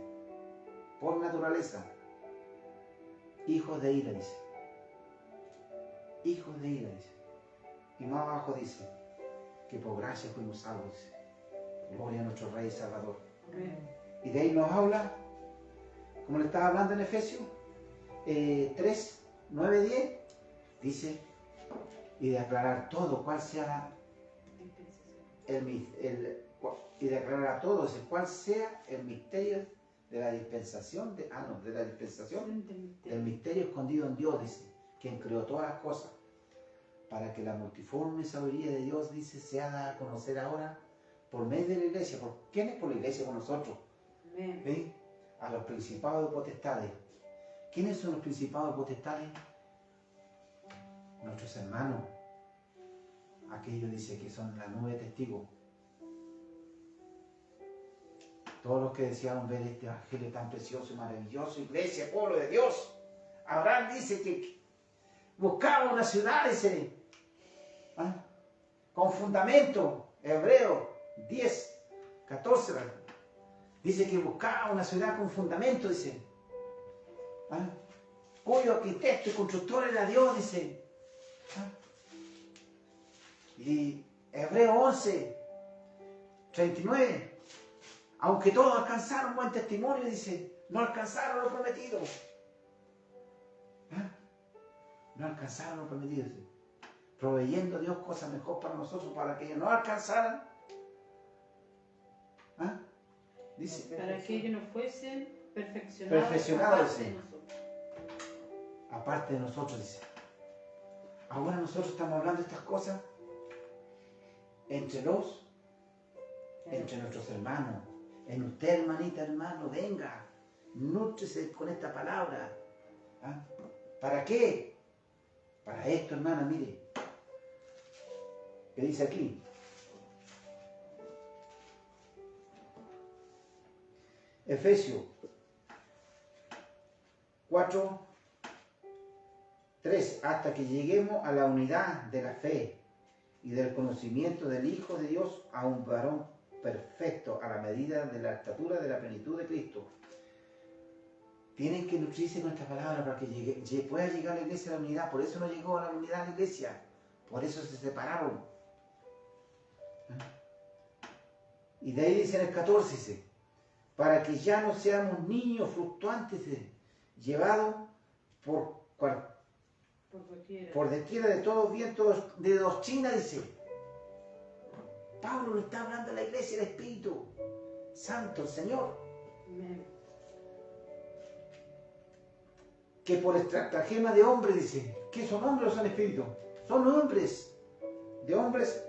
por naturaleza, hijos de ira, dice, hijos de ira, dice, y más abajo dice, que por gracia fuimos salvos, dice. Gloria a nuestro Rey y Salvador. Y de ahí nos habla, como le estaba hablando en Efesios 3, 9, 10, dice, y de aclarar todo, cuál sea y de aclarar a todos cuál sea el misterio de la dispensación, del misterio escondido en Dios, dice, quien creó todas las cosas, para que la multiforme sabiduría de Dios, dice, sea dada a conocer ahora por medio de la iglesia. ¿Por quién es por la iglesia? Con nosotros. ¿Sí? A los principados y potestades. ¿Quiénes son los principados y potestades? Nuestros hermanos. Aquellos, dice, que son la nube de testigos. Todos los que deseaban ver este evangelio tan precioso y maravilloso, iglesia, pueblo de Dios. Abraham dice que buscaba una ciudad, dice, ¿ah? Con fundamento. Hebreo 10, 14, dice que buscaba una ciudad con fundamento, dice, ¿ah? Cuyo arquitecto y constructor era Dios, dice. ¿Ah? Y Hebreo 11, 39, aunque todos alcanzaron buen testimonio, dice, no alcanzaron lo prometido. ¿Ah? no alcanzaron lo prometido, dice. Proveyendo Dios cosas mejor para nosotros, para que no alcanzaran. ¿Ah? Dice, Para que ellos no fuesen perfeccionados, Perfeccionados, aparte sí. de nosotros. aparte de nosotros, dice. Ahora nosotros estamos hablando de estas cosas entre nuestros hermanos. En usted, hermanita, hermano, venga, nútrese con esta palabra. ¿Ah? ¿Para qué? Para esto, hermana, mire. ¿Qué dice aquí? Efesios 4, 3, hasta que lleguemos a la unidad de la fe y del conocimiento del Hijo de Dios, a un varón perfecto, a la medida de la estatura de la plenitud de Cristo. Tienen que nutrirse con esta palabra para que pueda llegar a la iglesia a la unidad. Por eso no llegó a la unidad la iglesia. Por eso se separaron. Y de ahí dice en el 14, dice, para que ya no seamos niños fluctuantes, llevados por doquiera de todos vientos de doctrina, dice. Pablo le está hablando a la iglesia del Espíritu Santo, el Señor. Amén. Que por estratagema de hombres, dice. ¿Qué son hombres o son espíritus? Son hombres. De hombres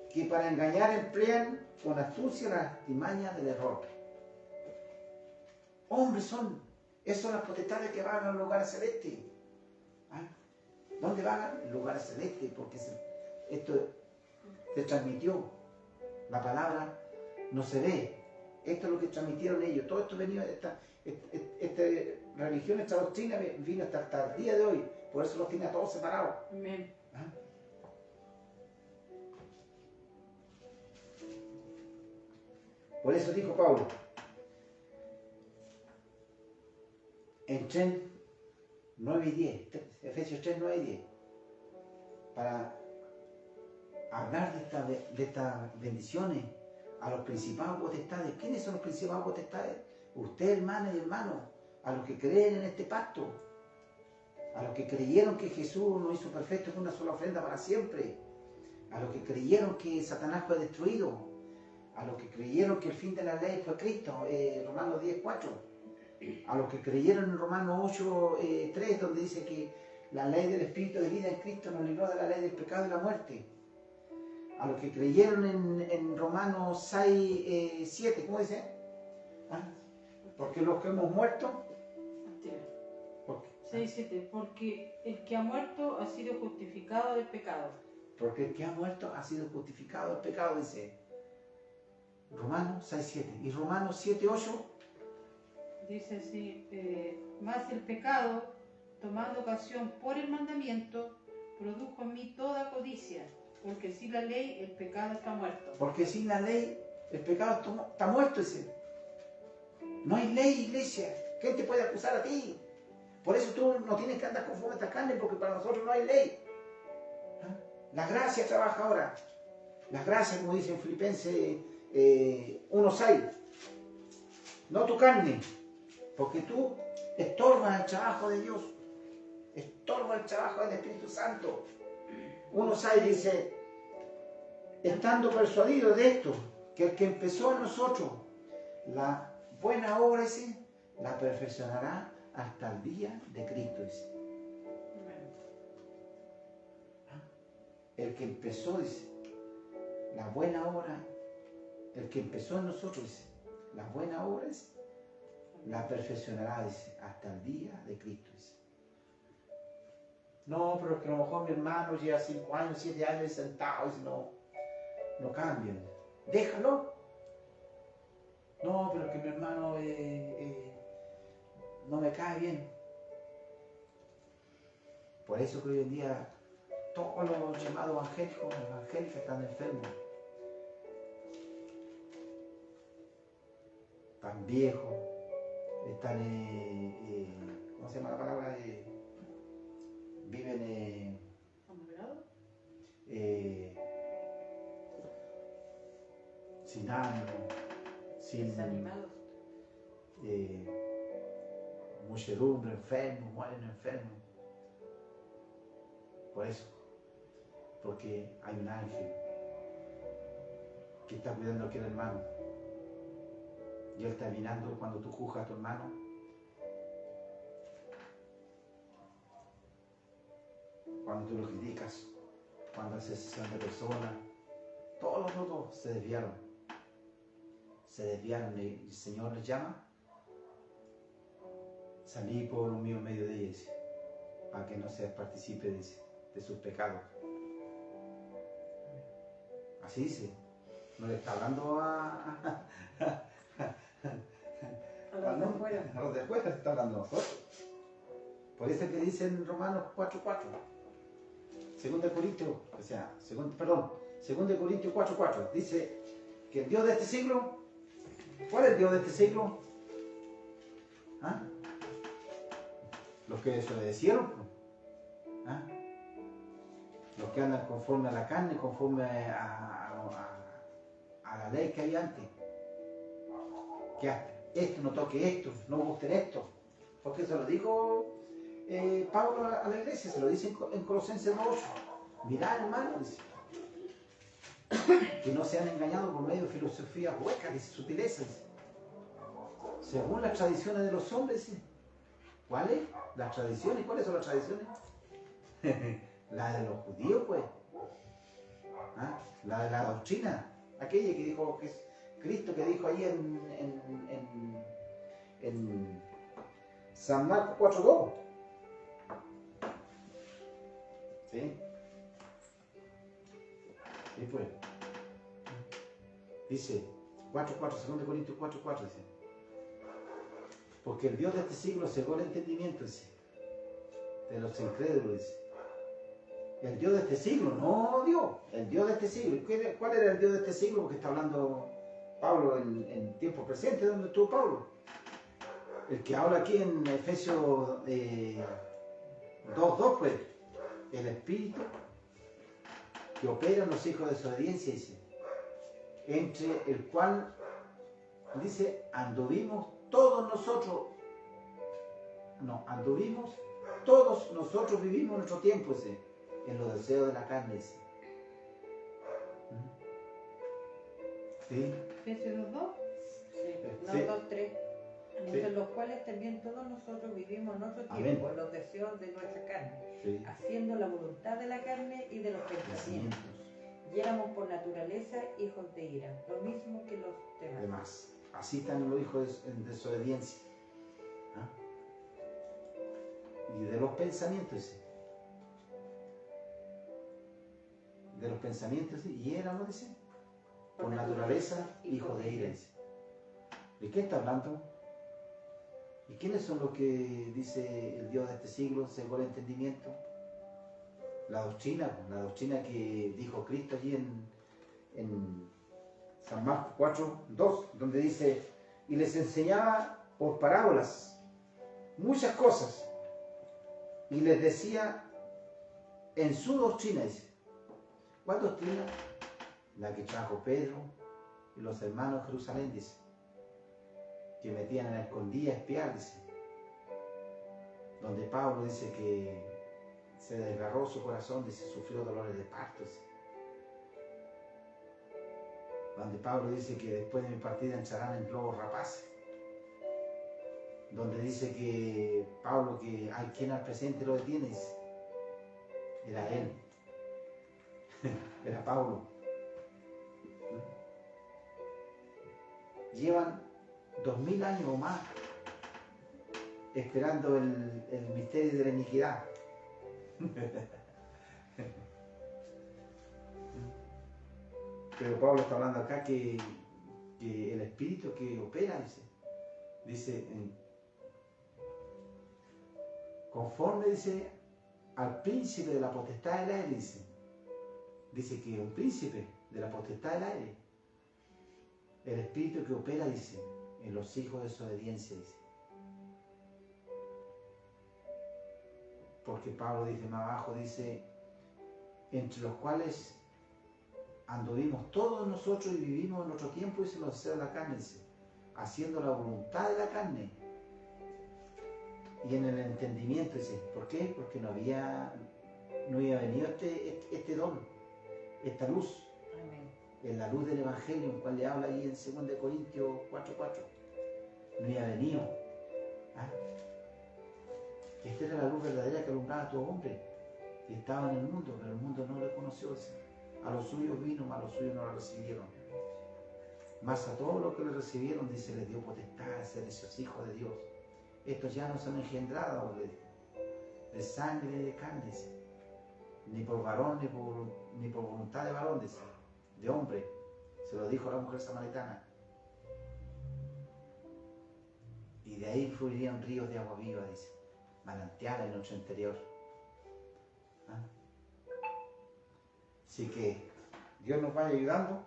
que para engañar emplean con astucia la artimaña del error. Hombres son. Esas son las potestades que van al lugar celeste. ¿Ah? ¿Dónde van? Al lugar celeste, porque esto se transmitió. La palabra no se ve. Esto es lo que transmitieron ellos. Todo esto venía de esta religión, esta doctrina vino hasta el día de hoy. Por eso los tiene a todos separados. Amén. ¿Ah? Por eso dijo Pablo en 3, 9 y 10, Efesios 3, 9 y 10, para hablar de estas bendiciones a los principados potestades. ¿Quiénes son los principados potestades? Usted, hermana y hermano, a los que creen en este pacto, a los que creyeron que Jesús nos hizo perfecto con una sola ofrenda para siempre, a los que creyeron que Satanás fue destruido, a los que creyeron que el fin de la ley fue Cristo, Romanos 10, 4, a los que creyeron en Romanos 8, 3, donde dice que la ley del Espíritu de vida en Cristo nos libró de la ley del pecado y la muerte, a los que creyeron en Romanos 6, 7, ¿cómo dice? ¿Ah? Porque los que hemos muerto, 6:7, porque el que ha muerto ha sido justificado del pecado. Porque el que ha muerto ha sido justificado del pecado, dice Romanos 6:7. Y Romanos 7:8 dice así, más el pecado, tomando ocasión por el mandamiento, produjo en mí toda codicia, porque sin la ley el pecado está muerto. Porque sin la ley el pecado está muerto, dice. No hay ley, iglesia. ¿Quién te puede acusar a ti? Por eso tú no tienes que andar conforme a esta carne, porque para nosotros no hay ley. ¿Ah? La gracia trabaja ahora. La gracia, como dice en Filipenses 1:6. No tu carne, porque tú estorbas el trabajo de Dios. Estorbas el trabajo del Espíritu Santo. 1:6 dice, estando persuadido de esto, que el que empezó en nosotros la buena obra, dice, la perfeccionará hasta el día de Cristo, dice. El que empezó, dice, la buena obra, el que empezó en nosotros, dice, la buena obra, dice, la perfeccionará, dice, hasta el día de Cristo, dice. No, pero que a lo mejor mi hermano lleva 5 años, 7 años sentado, dice, no cambien. Déjalo. No, pero que mi hermano no me cae bien. Por eso que hoy en día todos los llamados evangélicos están enfermos. Están viejos, están, ¿cómo se llama la palabra? Viven sin ánimo, sin Desanimados. muchedumbre, enfermos, mueren enfermos. Por eso. Porque hay un ángel que está cuidando a aquel hermano. Y él está mirando cuando tú juzgas a tu hermano. Cuando tú lo criticas, cuando haces sesión de personas, todos los otros se desviaron. Se desviaron y el Señor les llama. Salí, pueblo mío, en medio de ellos, para que no seas partícipe de sus pecados. Así dice. No le está hablando a los de afuera. A los de afuera se está hablando a nosotros. Por eso es que dice en Romanos 4:4. 2 Corintios, o sea, 2 Corintios 4:4. Dice que el Dios de este siglo, ¿cuál es el Dios de este siglo? ¿Ah? Los que desobedecieron. ¿Ah? Los que andan conforme a la carne, conforme a la ley que había antes. Que esto, no toque esto, no gusten esto. Porque se lo dijo Pablo a la iglesia, se lo dice en Colosenses 2:8. Mirad, hermano, dice, que no sean engañados por medio de filosofías huecas, dice, sutilezas, según las tradiciones de los hombres. Dice. ¿Cuáles? Las tradiciones. ¿Cuáles son las tradiciones? La de los judíos, pues. ¿Ah? La de la doctrina. Aquella que dijo, que es Cristo, que dijo ahí en San Marcos 4:2. ¿Sí? Sí, pues. Dice 4:4, 2 Corintios 4:4, dice. Porque el Dios de este siglo cegó el entendimiento, dice, de los incrédulos, dice. El Dios de este siglo, no Dios, el Dios de este siglo. ¿Cuál era el Dios de este siglo? Porque está hablando Pablo en tiempo presente, ¿dónde estuvo Pablo? El que habla aquí en Efesios 2:2, pues, el Espíritu que opera en los hijos de desobediencia, dice, entre el cual, dice, anduvimos todos nosotros vivimos nuestro tiempo, dice, en los deseos de la carne, dice. ¿Sí? Efesios 2:2. Sí, no, Sí. 2:3. Sí. Entre los cuales también todos nosotros vivimos nuestro Amén. tiempo, en los deseos de nuestra carne, Sí. haciendo la voluntad de la carne y de los pensamientos. Pensamientos. Y éramos por naturaleza hijos de ira, lo mismo que los demás. Demás. Así están los hijos en desobediencia. ¿Ah? Y de los pensamientos, dice. De los pensamientos, dice. Y éramos, dice, por naturaleza hijos de ira, dice. ¿De qué está hablando? ¿Y quiénes son los que dice el Dios de este siglo, según el entendimiento? La doctrina que dijo Cristo allí en San Marcos 4:2, donde dice, y les enseñaba por parábolas muchas cosas, y les decía en su doctrina, dice. ¿Cuál doctrina? La que trajo Pedro y los hermanos de Jerusalén, dice, que metían en la escondida a espiar, dice, donde Pablo dice que se desgarró su corazón, dice, sufrió dolores de parto, dice. Donde Pablo dice que después de mi partida entrarán en lobos rapaces, donde dice que Pablo, que hay quien al presente lo detiene, dice, era él, era Pablo. Llevan 2000 años o más esperando el misterio de la iniquidad. Pero Pablo está hablando acá que el espíritu que opera, dice, conforme, dice, al príncipe de la potestad del aire, dice que un príncipe de la potestad del aire, el espíritu que opera, dice, en los hijos de desobediencia, dice. Porque Pablo dice más abajo, dice, entre los cuales anduvimos todos nosotros y vivimos en nuestro tiempo, dice, los deseos de la carne, dice, haciendo la voluntad de la carne y en el entendimiento, dice. ¿Por qué? Porque no había no hubiera venido este don, esta luz. Amén. En la luz del Evangelio, en cual le habla ahí en 2 Corintios 4:4, no había venido. ¿Ah? Esta era la luz verdadera que alumbraba a todo hombre, y estaba en el mundo, pero el mundo no le conoció. A los suyos vino, mas a los suyos no lo recibieron. Mas a todos los que le recibieron, dice, les dio potestad de ser esos hijos de Dios. Estos ya no son engendrados de sangre y de carne, dice, ni por varón, ni por voluntad de varón, dice, de hombre. Se lo dijo la mujer samaritana. Y de ahí fluirían ríos de agua viva, dice, manantiales en nuestro interior. ¿Ah? Así que Dios nos vaya ayudando.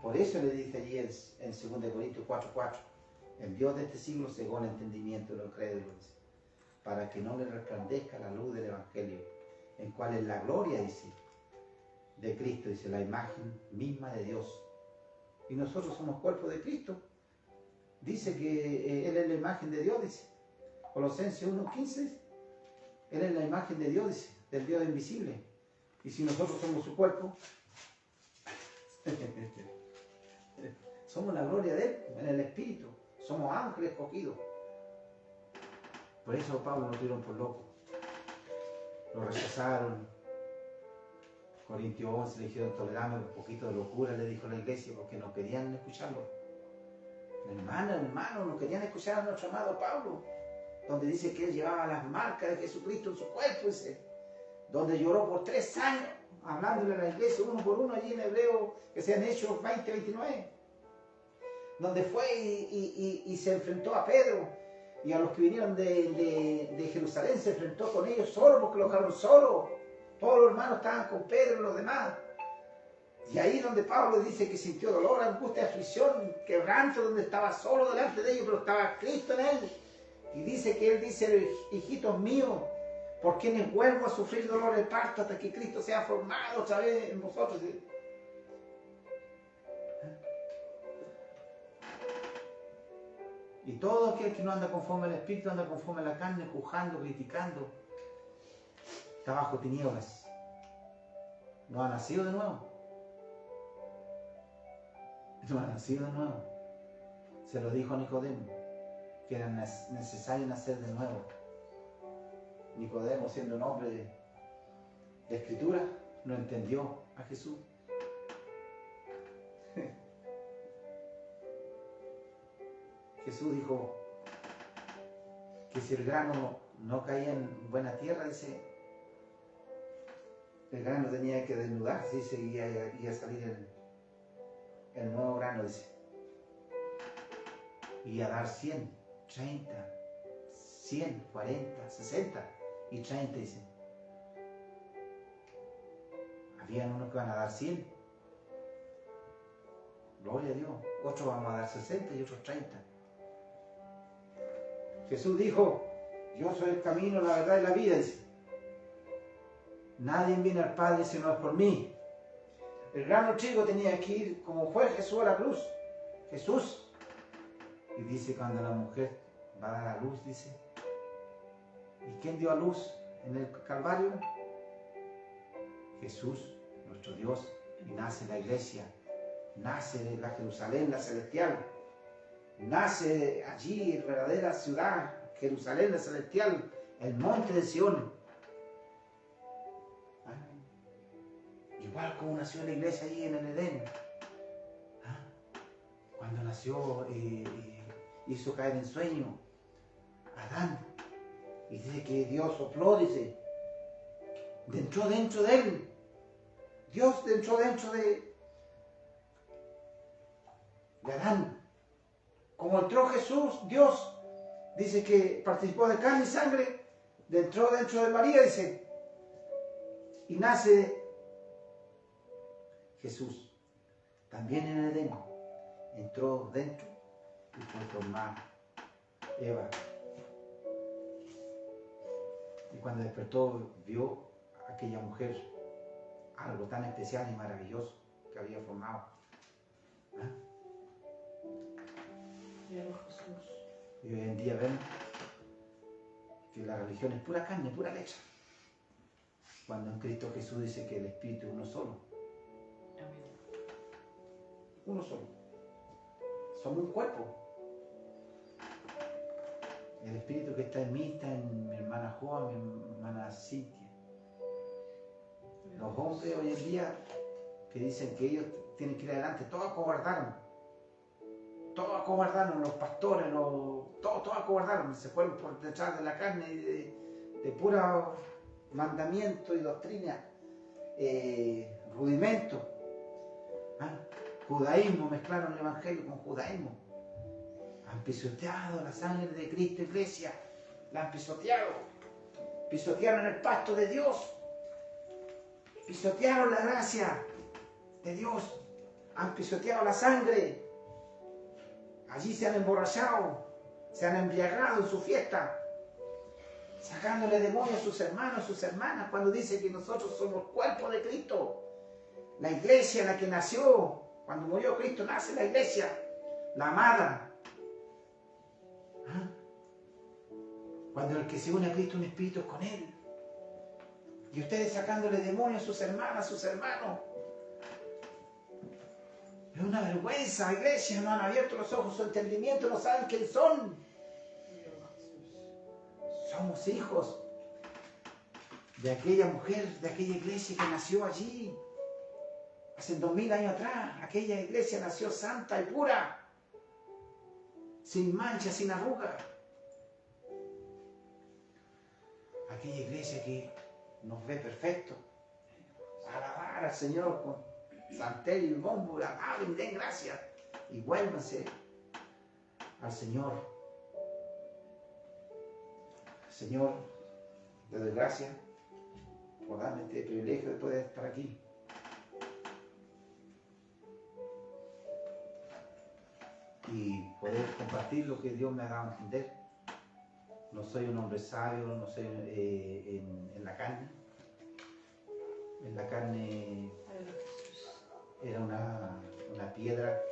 Por eso le dice allí en 2 Corintios 4:4, el Dios de este siglo cegó el entendimiento de los crédulos, para que no le resplandezca la luz del Evangelio, en cual es la gloria, dice, de Cristo, dice, la imagen misma de Dios. Y nosotros somos cuerpo de Cristo. Dice que Él es la imagen de Dios, dice. Colosenses 1:15, Él es la imagen de Dios, dice, del Dios invisible. Y si nosotros somos su cuerpo, somos la gloria de Él, en el Espíritu. Somos ángeles escogidos. Por eso a Pablo lo tuvieron por loco. Lo rechazaron. Corintios 11 le dijeron, tolerame un poquito de locura, le dijo la iglesia, porque no querían escucharlo. Hermano, no querían escuchar a nuestro amado Pablo, donde dice que él llevaba las marcas de Jesucristo en su cuerpo, dice, donde lloró por 3 años, hablándole a la iglesia uno por uno allí en Hebreo, que se han hecho 20-29, donde fue y se enfrentó a Pedro y a los que vinieron de Jerusalén, se enfrentó con ellos solo porque lo dejaron solo. Todos los hermanos estaban con Pedro y los demás. Y ahí donde Pablo dice que sintió dolor, angustia, aflicción, quebranto, donde estaba solo delante de ellos, pero estaba Cristo en él. Y dice que él dice, hijitos míos, por quienes vuelvo a sufrir dolor de parto hasta que Cristo sea formado otra vez en vosotros. Y todo aquel que no anda conforme al Espíritu, anda conforme a la carne, juzgando, criticando, está bajo tinieblas. No ha nacido de nuevo. No ha nacido de nuevo. Se lo dijo a Nicodemo, que era necesario nacer de nuevo. Nicodemo, siendo un hombre de escritura, no entendió a Jesús. Jesús dijo que si el grano no caía en buena tierra, dice, el grano tenía que desnudarse, dice, y iba a salir el nuevo grano, dice. Y a dar 100, 30, 100, 40, 60 y 30, dice. Habían unos que van a dar 100. Gloria a Dios. Otros vamos a dar 60 y otros 30. Jesús dijo, yo soy el camino, la verdad y la vida, dice. Nadie viene al Padre si no es por mí. El grano trigo tenía que ir como fue Jesús a la cruz. Jesús. Y dice cuando la mujer va a dar a luz, dice. ¿Y quién dio a luz en el Calvario? Jesús, nuestro Dios. Y nace la iglesia. Nace la Jerusalén, la celestial. Nace allí, verdadera ciudad, Jerusalén, la celestial, el monte de Sión. Igual como nació la iglesia allí en el Edén. Cuando nació, hizo caer en sueño a Adán. Y dice que Dios sopló, dice, entró dentro de él. Dios entró dentro de Adán. Como entró Jesús, Dios, dice que participó de carne y sangre, entró dentro de María, dice, y nace Jesús. También en el Edén entró dentro y fue formada Eva. Y cuando despertó, vio a aquella mujer algo tan especial y maravilloso que había formado. Y hoy en día ven que la religión es pura carne, pura leche. Cuando en Cristo Jesús dice que el Espíritu es uno solo. Uno solo. Somos un cuerpo. El Espíritu que está en mí está en mi hermana Joa, mi hermana Cintia. Los hombres hoy en día que dicen que ellos tienen que ir adelante, todos acobardaron. Todos acobardaron, los pastores, todos acobardaron. Se fueron por detrás de la carne y de puro mandamiento y doctrina, rudimento. ¿Ah? Judaísmo, mezclaron el evangelio con judaísmo. Han pisoteado la sangre de Cristo, iglesia. La han pisoteado. Pisotearon el pacto de Dios. Pisotearon la gracia de Dios. Han pisoteado la sangre. Allí se han emborrachado. Se han embriagado en su fiesta. Sacándole demonios a sus hermanos, sus hermanas, cuando dice que nosotros somos cuerpo de Cristo. La iglesia en la que nació. Cuando murió Cristo nace la iglesia. La amada. ¿Ah? Cuando el que se une a Cristo, un espíritu es con él. Y ustedes sacándole demonios a sus hermanas, a sus hermanos. Es una vergüenza, iglesia. No han abierto los ojos, su entendimiento, no saben quién son. Somos hijos de aquella mujer, de aquella iglesia que nació allí. Hace 2000 años atrás, aquella iglesia nació santa y pura. Sin mancha, sin arruga. Aquella iglesia que nos ve perfectos. Alabar al Señor con salterio y bombo, alaben y den gracias. Y vuélvanse al Señor. Señor, te doy gracias por darme este privilegio de poder estar aquí. Y poder compartir lo que Dios me ha dado a entender. No soy un hombre sabio, no soy en la carne. En la carne era una piedra.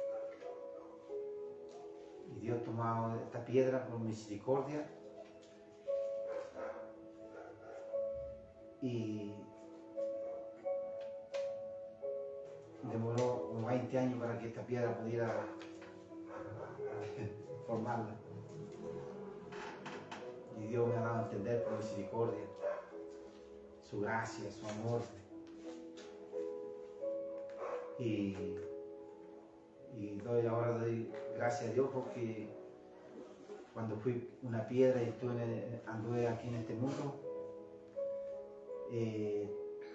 Y Dios tomaba esta piedra por misericordia. Y demoró como 20 años para que esta piedra pudiera formarla. Y Dios me ha dado a entender por misericordia, su gracia, su amor. Y ahora doy gracias a Dios porque cuando fui una piedra y anduve aquí en este mundo,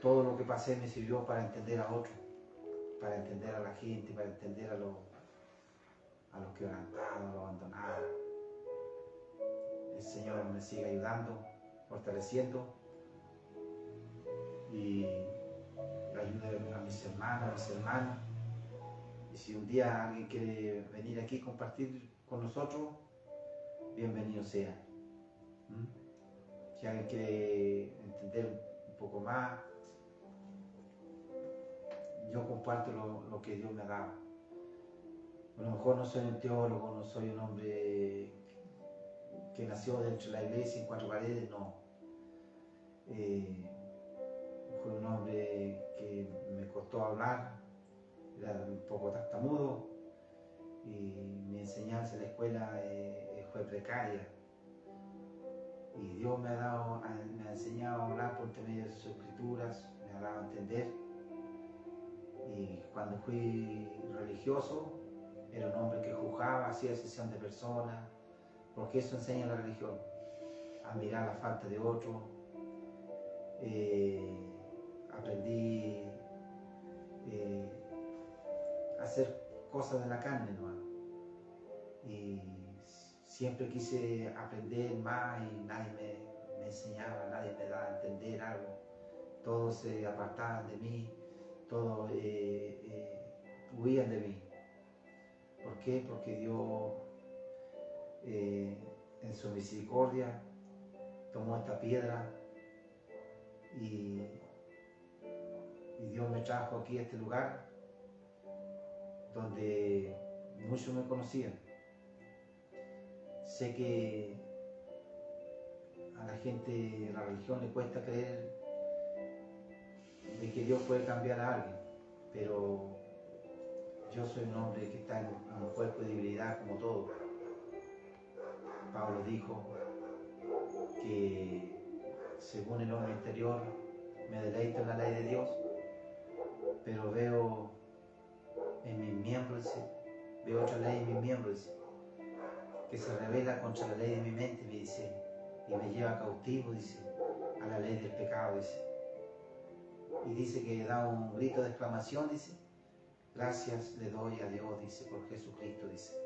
todo lo que pasé me sirvió para entender a otros, para entender a la gente, para entender a los quebrantados, a los abandonados. El Señor me sigue ayudando, fortaleciendo y ayude a mis hermanas, a mis hermanos. Y si un día alguien quiere venir aquí a compartir con nosotros, bienvenido sea. Si alguien quiere entender un poco más, yo comparto lo que Dios me ha dado. A lo mejor no soy un teólogo, no soy un hombre que nació dentro de la iglesia en 4 paredes, no. Fui un hombre que me costó hablar, era un poco tartamudo y mi enseñanza en la escuela fue precaria. Y Dios me ha enseñado a hablar por medio de sus escrituras, me ha dado a entender. Y cuando fui religioso, era un hombre que juzgaba, hacía excepción de personas, porque eso enseña la religión, a mirar la falta de otro. Aprendí a hacer cosas de la carne, ¿no? Y siempre quise aprender más y nadie me enseñaba, nadie me daba a entender algo. Todos se apartaban de mí, todos huían de mí. ¿Por qué? Porque Dios en su misericordia tomó esta piedra y Dios me trajo aquí a este lugar donde muchos me conocían. Sé que a la gente la religión le cuesta creer de que Dios puede cambiar a alguien, pero yo soy un hombre que está en un cuerpo de debilidad como todo. Pablo dijo que según el hombre interior me deleito en la ley de Dios, pero veo en mis miembros, veo otra ley en mis miembros que se revela contra la ley de mi mente, me dice, y me lleva cautivo, dice, a la ley del pecado, dice. Y dice que da un grito de exclamación, dice, gracias le doy a Dios, dice, por Jesucristo, dice.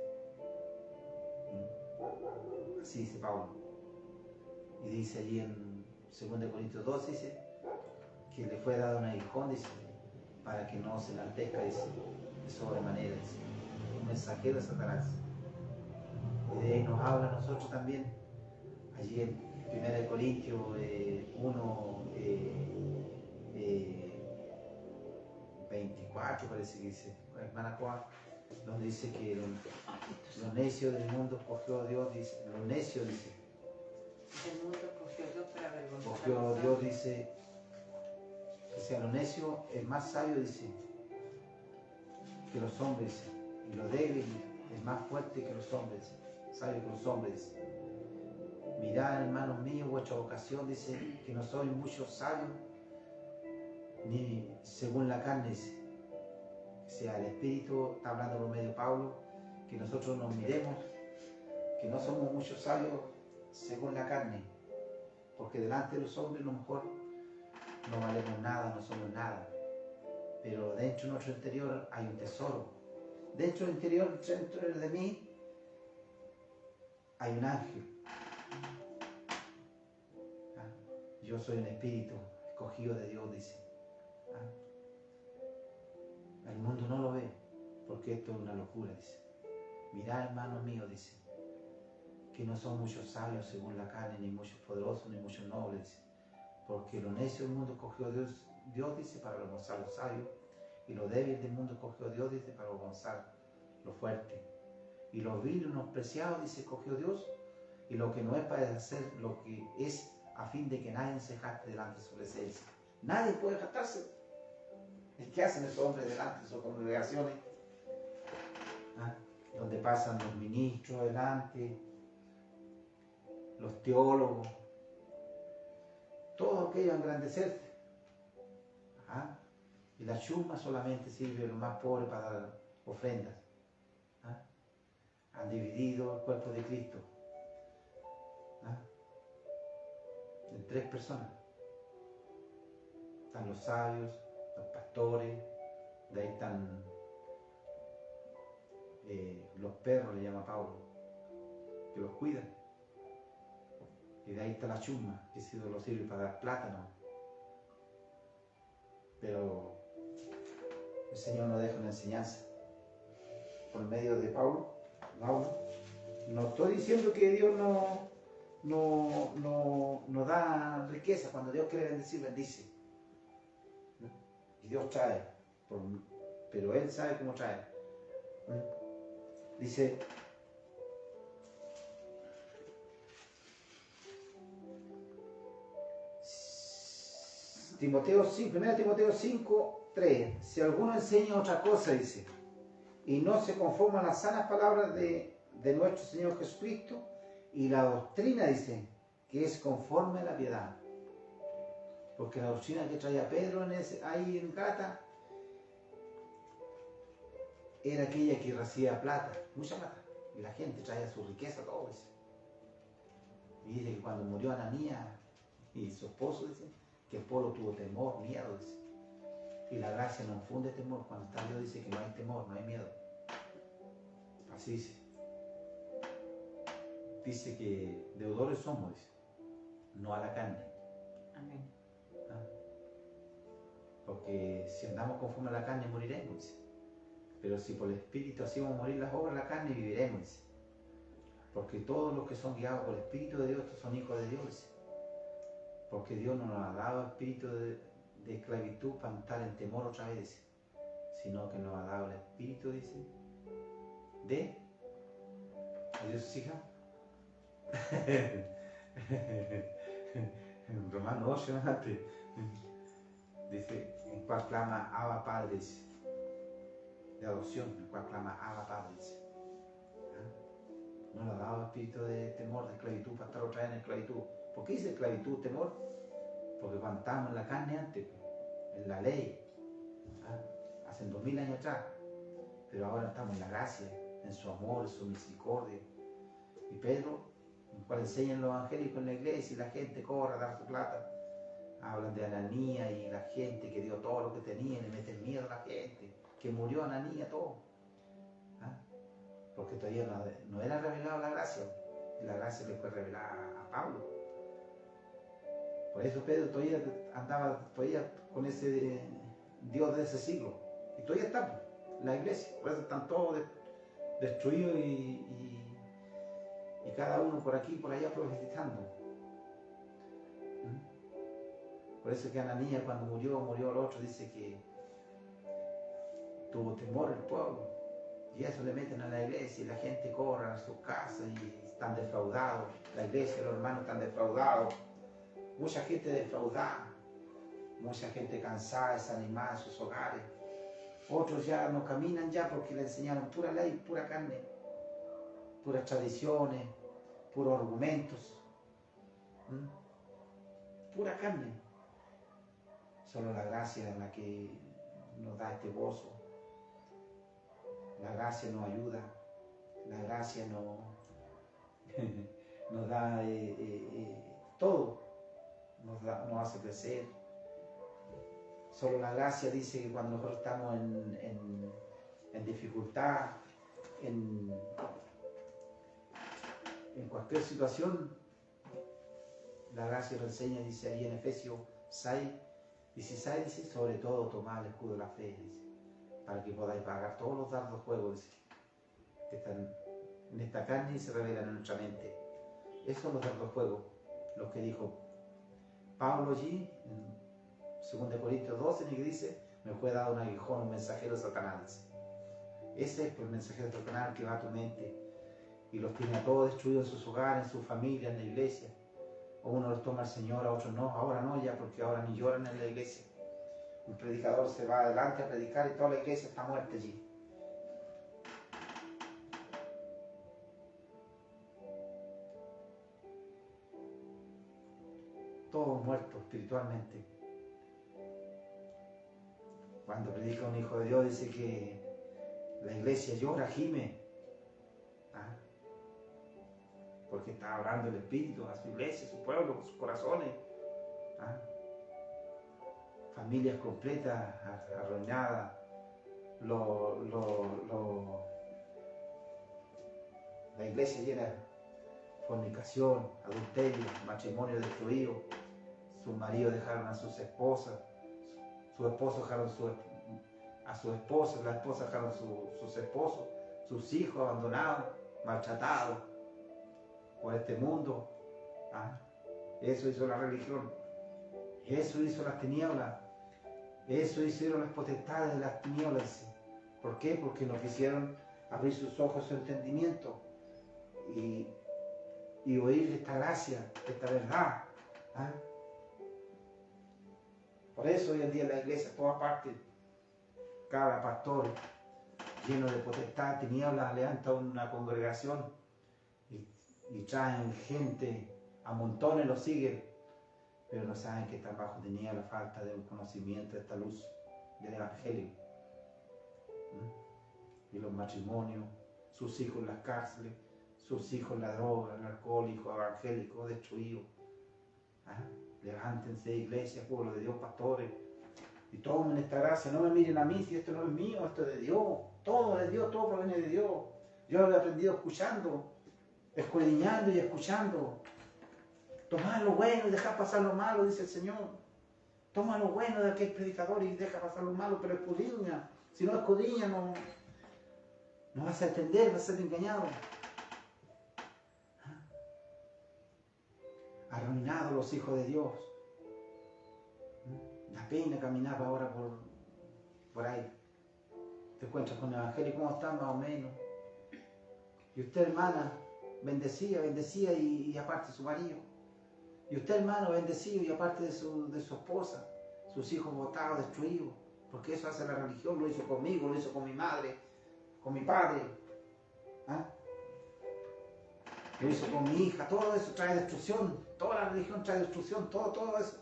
Así dice Pablo. Y dice allí en 2 Corintios 12, dice, que le fue dado un aguijón, dice, para que no se enaltezca, dice, de sobremanera, dice, un mensajero de Satanás. Y de ahí nos habla a nosotros también, allí en 1 Corintios 1, 24 parece que dice, hermana Coa, donde dice que los necios del mundo escogió Dios, dice, los necios, dice, El mundo escogió Dios para avergonzar. escogió Dios, dice, que sea lo necio, el más sabio, dice, que los hombres, dice, y lo débil es más fuerte que los hombres, sabio que los hombres, dice. Mirad, hermanos míos, vuestra vocación, dice, que no sois muchos sabios, ni según la carne, dice. O sea, el Espíritu está hablando por medio de Pablo, que nosotros nos miremos, que no somos muchos sabios según la carne, porque delante de los hombres a lo mejor no valemos nada, no somos nada, pero dentro de nuestro interior hay un tesoro. Dentro del interior, dentro de mí, hay un ángel. Yo soy un espíritu escogido de Dios, dice. El mundo no lo ve, porque esto es una locura, dice. Mirad, hermanos míos, dice, que no son muchos sabios según la carne, ni muchos poderosos, ni muchos nobles, dice. Porque lo necio del mundo escogió Dios, dice, para avergonzar a los sabios, y lo débil del mundo escogió Dios, dice, para avergonzar lo fuerte. Y lo vil y lo preciado, dice, escogió Dios, y lo que no es para hacer lo que es, a fin de que nadie se jacte delante de su presencia. Nadie puede jactarse. ¿Qué hacen esos hombres delante de sus congregaciones? Donde pasan los ministros delante, los teólogos, todo aquello a engrandecerse. Y la chusma solamente sirve a los más pobres para dar ofrendas. Han dividido el cuerpo de Cristo en 3 personas. Están los sabios, los pastores, de ahí están los perros, le llama Pablo, que los cuidan. Y de ahí está la chusma, que solo sirve para dar plátano. Pero el Señor nos deja una enseñanza por medio de Pablo. No estoy diciendo que Dios no da riqueza. Cuando Dios quiere bendecir, bendice. Y Dios trae, pero Él sabe cómo trae. Dice, Timoteo 5, 1 Timoteo 5, 3. Si alguno enseña otra cosa, dice, y no se conforma a las sanas palabras de nuestro Señor Jesucristo y la doctrina, dice, que es conforme a la piedad. Porque la doctrina que traía Pedro ahí en Gata era aquella que recibía plata, mucha plata, y la gente traía su riqueza, todo eso. Y dice que cuando murió Ananías y su esposo, dice, que Pablo tuvo temor, miedo, dice. Y la gracia no infunde temor. Cuando está Dios, dice que no hay temor, no hay miedo. Así dice. Dice que deudores somos, dice, no a la carne. Amén. Porque si andamos conforme a la carne, moriremos, dice. Pero si por el Espíritu hacemos morir las obras de la carne, viviremos, dice. Porque todos los que son guiados por el Espíritu de Dios son hijos de Dios, dice. Porque Dios no nos ha dado espíritu de esclavitud para estar en temor otra vez, dice. Sino que nos ha dado el espíritu, dice, de Dios, hija. En Romanos 8, antes. Dice, en cual clama Abba Padre, dice, de adopción, en cual clama Abba Padre, dice. ¿Ah? No le ha dado espíritu de temor, de esclavitud, para estar otra vez en esclavitud. ¿Por qué dice esclavitud, temor? Porque cuando estábamos en la carne antes, en la ley, hace 2000 años atrás, pero ahora estamos en la gracia, en su amor, en su misericordia. Y Pedro, en cual enseñan los evangélicos en la iglesia y la gente corre a dar su plata, hablan de Ananías y la gente que dio todo lo que tenía, le meten miedo a la gente, que murió Ananías, todo. ¿Ah? Porque todavía no era revelada la gracia, y la gracia le fue revelada a Pablo. Por eso Pedro todavía andaba con ese Dios de ese siglo, y todavía estamos en la iglesia, por eso están todos destruidos y cada uno por aquí y por allá profetizando. Por eso que Ananías cuando murió el otro, dice que tuvo temor el pueblo, y eso le meten a la iglesia y la gente corre a sus casas y están defraudados, la iglesia, los hermanos están defraudados, mucha gente defraudada, mucha gente cansada, desanimada en sus hogares. Otros ya no caminan ya porque le enseñaron pura ley, pura carne, puras tradiciones, puros argumentos, pura carne. Solo la gracia es la que nos da este gozo. La gracia nos ayuda, la gracia nos da todo, nos hace crecer. Solo la gracia dice que cuando nosotros estamos en dificultad, en cualquier situación, la gracia nos enseña, dice ahí en Efesios 6:16, dice, sobre todo tomad el escudo de la fe, dice, para que podáis pagar todos los dardos de fuego, dice, que están en esta carne y se revelan en nuestra mente. Esos son los dardos de fuego, los que dijo Pablo allí, en 2 Corintios 12, en el que dice, me fue dado un aguijón, un mensajero de Satanás. Ese es el mensajero de Satanás que va a tu mente y los tiene a todos destruidos en sus hogares, en su familia, en la iglesia. O uno los toma al Señor, a otros no, ahora no ya, porque ahora ni lloran en la iglesia. Un predicador se va adelante a predicar y toda la iglesia está muerta allí. Todos muertos espiritualmente. Cuando predica un hijo de Dios dice que la iglesia llora, gime, porque está hablando el Espíritu a su iglesia, a su pueblo, a sus corazones. Familias completas, arruinadas, la iglesia llena de fornicación, adulterio, matrimonio destruido, sus maridos dejaron a sus esposas, sus esposos dejaron a sus esposas, las esposas dejaron sus esposos, sus hijos abandonados, maltratados por este mundo. Eso hizo la religión, eso hizo las tinieblas, eso hicieron las potestades de las tinieblas. ¿Por qué? Porque no quisieron abrir sus ojos, su entendimiento y oír esta gracia, esta verdad. Por eso hoy en día en la iglesia, en todas partes, cada pastor lleno de potestad, tinieblas, levanta una congregación y traen gente, a montones los siguen, pero no saben que están bajo tinieblas, falta de un conocimiento de esta luz del Evangelio. Y los matrimonios, sus hijos en las cárceles, sus hijos en la droga, el alcohólico, evangélico, destruido. Levántense, iglesia, pueblo de Dios, pastores, y tomen esta gracia. No me miren a mí si esto no es mío, esto es de Dios. Todo es de Dios, todo proviene de Dios. Yo lo he aprendido escuchando, escudriñando y escuchando. Tomar lo bueno y dejar pasar lo malo, dice el Señor. Toma lo bueno de aquel predicador y deja pasar lo malo, pero escudriña. Si no escudriña, no vas a entender, vas a ser engañado. Arruinados los hijos de Dios. Da pena caminar ahora por ahí. Te encuentras con el Evangelio, ¿cómo están? Más o menos. Y usted, hermana, bendecía y aparte su marido. Y usted, hermano, bendecido y aparte de su esposa, sus hijos botados, destruidos, porque eso hace la religión, lo hizo conmigo, lo hizo con mi madre, con mi padre, ¿ah? Lo hizo con mi hija, todo eso trae destrucción, toda la religión trae destrucción, todo eso.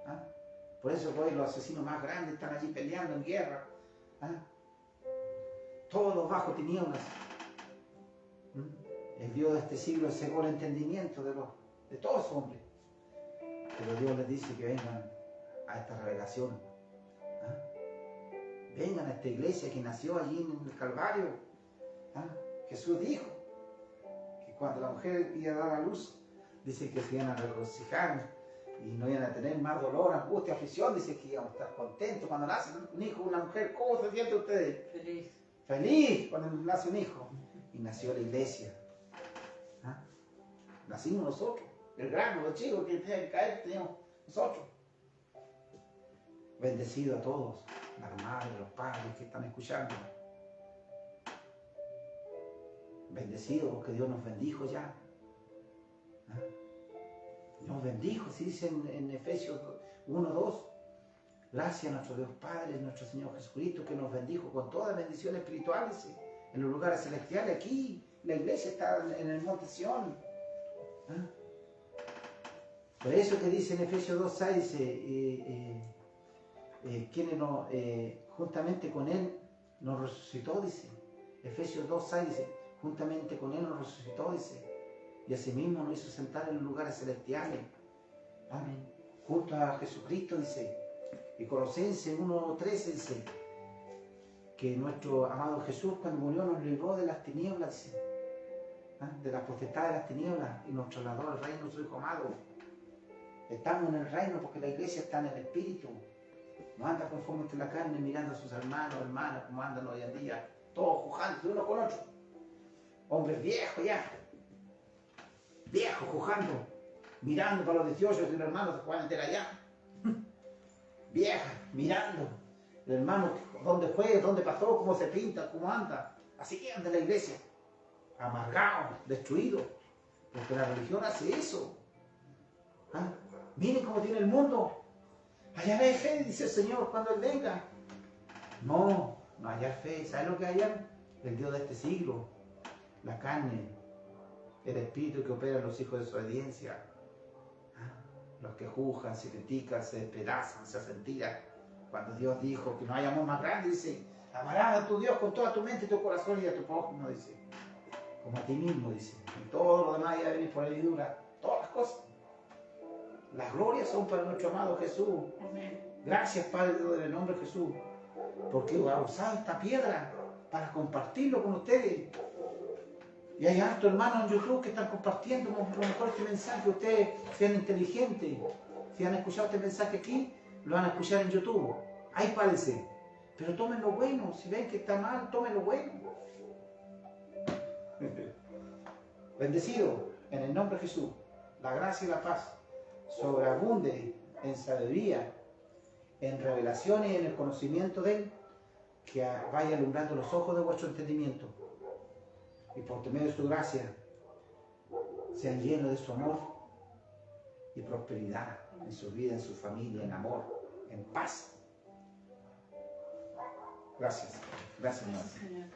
¿Ah? Por eso hoy los asesinos más grandes están allí peleando en guerra. ¿Ah? Todos bajo tinieblas. El Dios de este siglo cegó el entendimiento de todos los hombres. Pero Dios les dice que vengan a esta revelación. ¿Ah? Vengan a esta iglesia que nació allí en el Calvario. ¿Ah? Jesús dijo que cuando la mujer iba a dar a luz, dice que se iban a regocijar y no iban a tener más dolor, angustia, aflicción. Dice que íbamos a estar contentos cuando nace un hijo, una mujer. ¿Cómo se sienten ustedes? Feliz. Feliz cuando nace un hijo. Y nació la iglesia. ¿Ah? Nacimos nosotros. El grano, el chico que tenía que caer, teníamos nosotros. Bendecido a todos, las madres, los padres que están escuchando. Bendecido porque Dios nos bendijo ya. ¿Ah? Nos bendijo, así dice en Efesios 1:2. Gracias a nuestro Dios Padre, nuestro Señor Jesucristo, que nos bendijo con todas bendiciones espirituales en los lugares celestiales. Aquí la iglesia está en el monte Sión. ¿Ah? Por eso que dice en Efesios 2:6, dice, quienes juntamente con Él nos resucitó, dice. Efesios 2:6 dice, juntamente con Él nos resucitó, dice. Y asimismo nos hizo sentar en los lugares celestiales. Amén. Junto a Jesucristo, dice. Y Colosenses 1:13 dice que nuestro amado Jesús cuando murió nos libró de las tinieblas, dice. ¿Ah? De la potestad de las tinieblas y nos trasladó al reino de su Hijo amado. Estamos en el reino porque la iglesia está en el Espíritu. No anda conforme a la carne mirando a sus hermanos, hermanas, como andan hoy en día, todos juzgando uno con otro. Hombres viejos ya, viejos juzgando, mirando para los 18 y los hermanos se pueden meter allá. Viejas, mirando, el hermano, dónde fue, dónde pasó, cómo se pinta, cómo anda. Así que anda la iglesia, amargado, destruido, porque la religión hace eso. ¿Ah? Miren cómo tiene el mundo. Allá hay fe, dice el Señor, cuando Él venga. No hay fe. ¿Sabes lo que hay? El Dios de este siglo, la carne, el espíritu que opera en los hijos de su obediencia. Los que juzgan, se critican, se despedazan, se hacen tiras. Cuando Dios dijo que no hay amor más grande, dice, amarás a tu Dios con toda tu mente y tu corazón y a tu prójimo, dice. Como a ti mismo, dice. Y todo lo demás ya viene por añadidura. Todas las cosas. Las glorias son para nuestro amado Jesús. Amén. Gracias, Padre, en el nombre de Jesús. Porque ha usado esta piedra para compartirlo con ustedes. Y hay hartos hermanos en YouTube que están compartiendo a lo mejor este mensaje. Ustedes sean inteligentes. Si han escuchado este mensaje aquí, lo van a escuchar en YouTube. Ahí parece. Pero tomen lo bueno. Si ven que está mal, tomen lo bueno. Bendecido en el nombre de Jesús. La gracia y la paz sobreabunde en sabiduría, en revelación y en el conocimiento de Él, que vaya alumbrando los ojos de vuestro entendimiento. Y por medio de su gracia sean llenos de su amor y prosperidad en su vida, en su familia, en amor, en paz. Gracias. Gracias, Señor.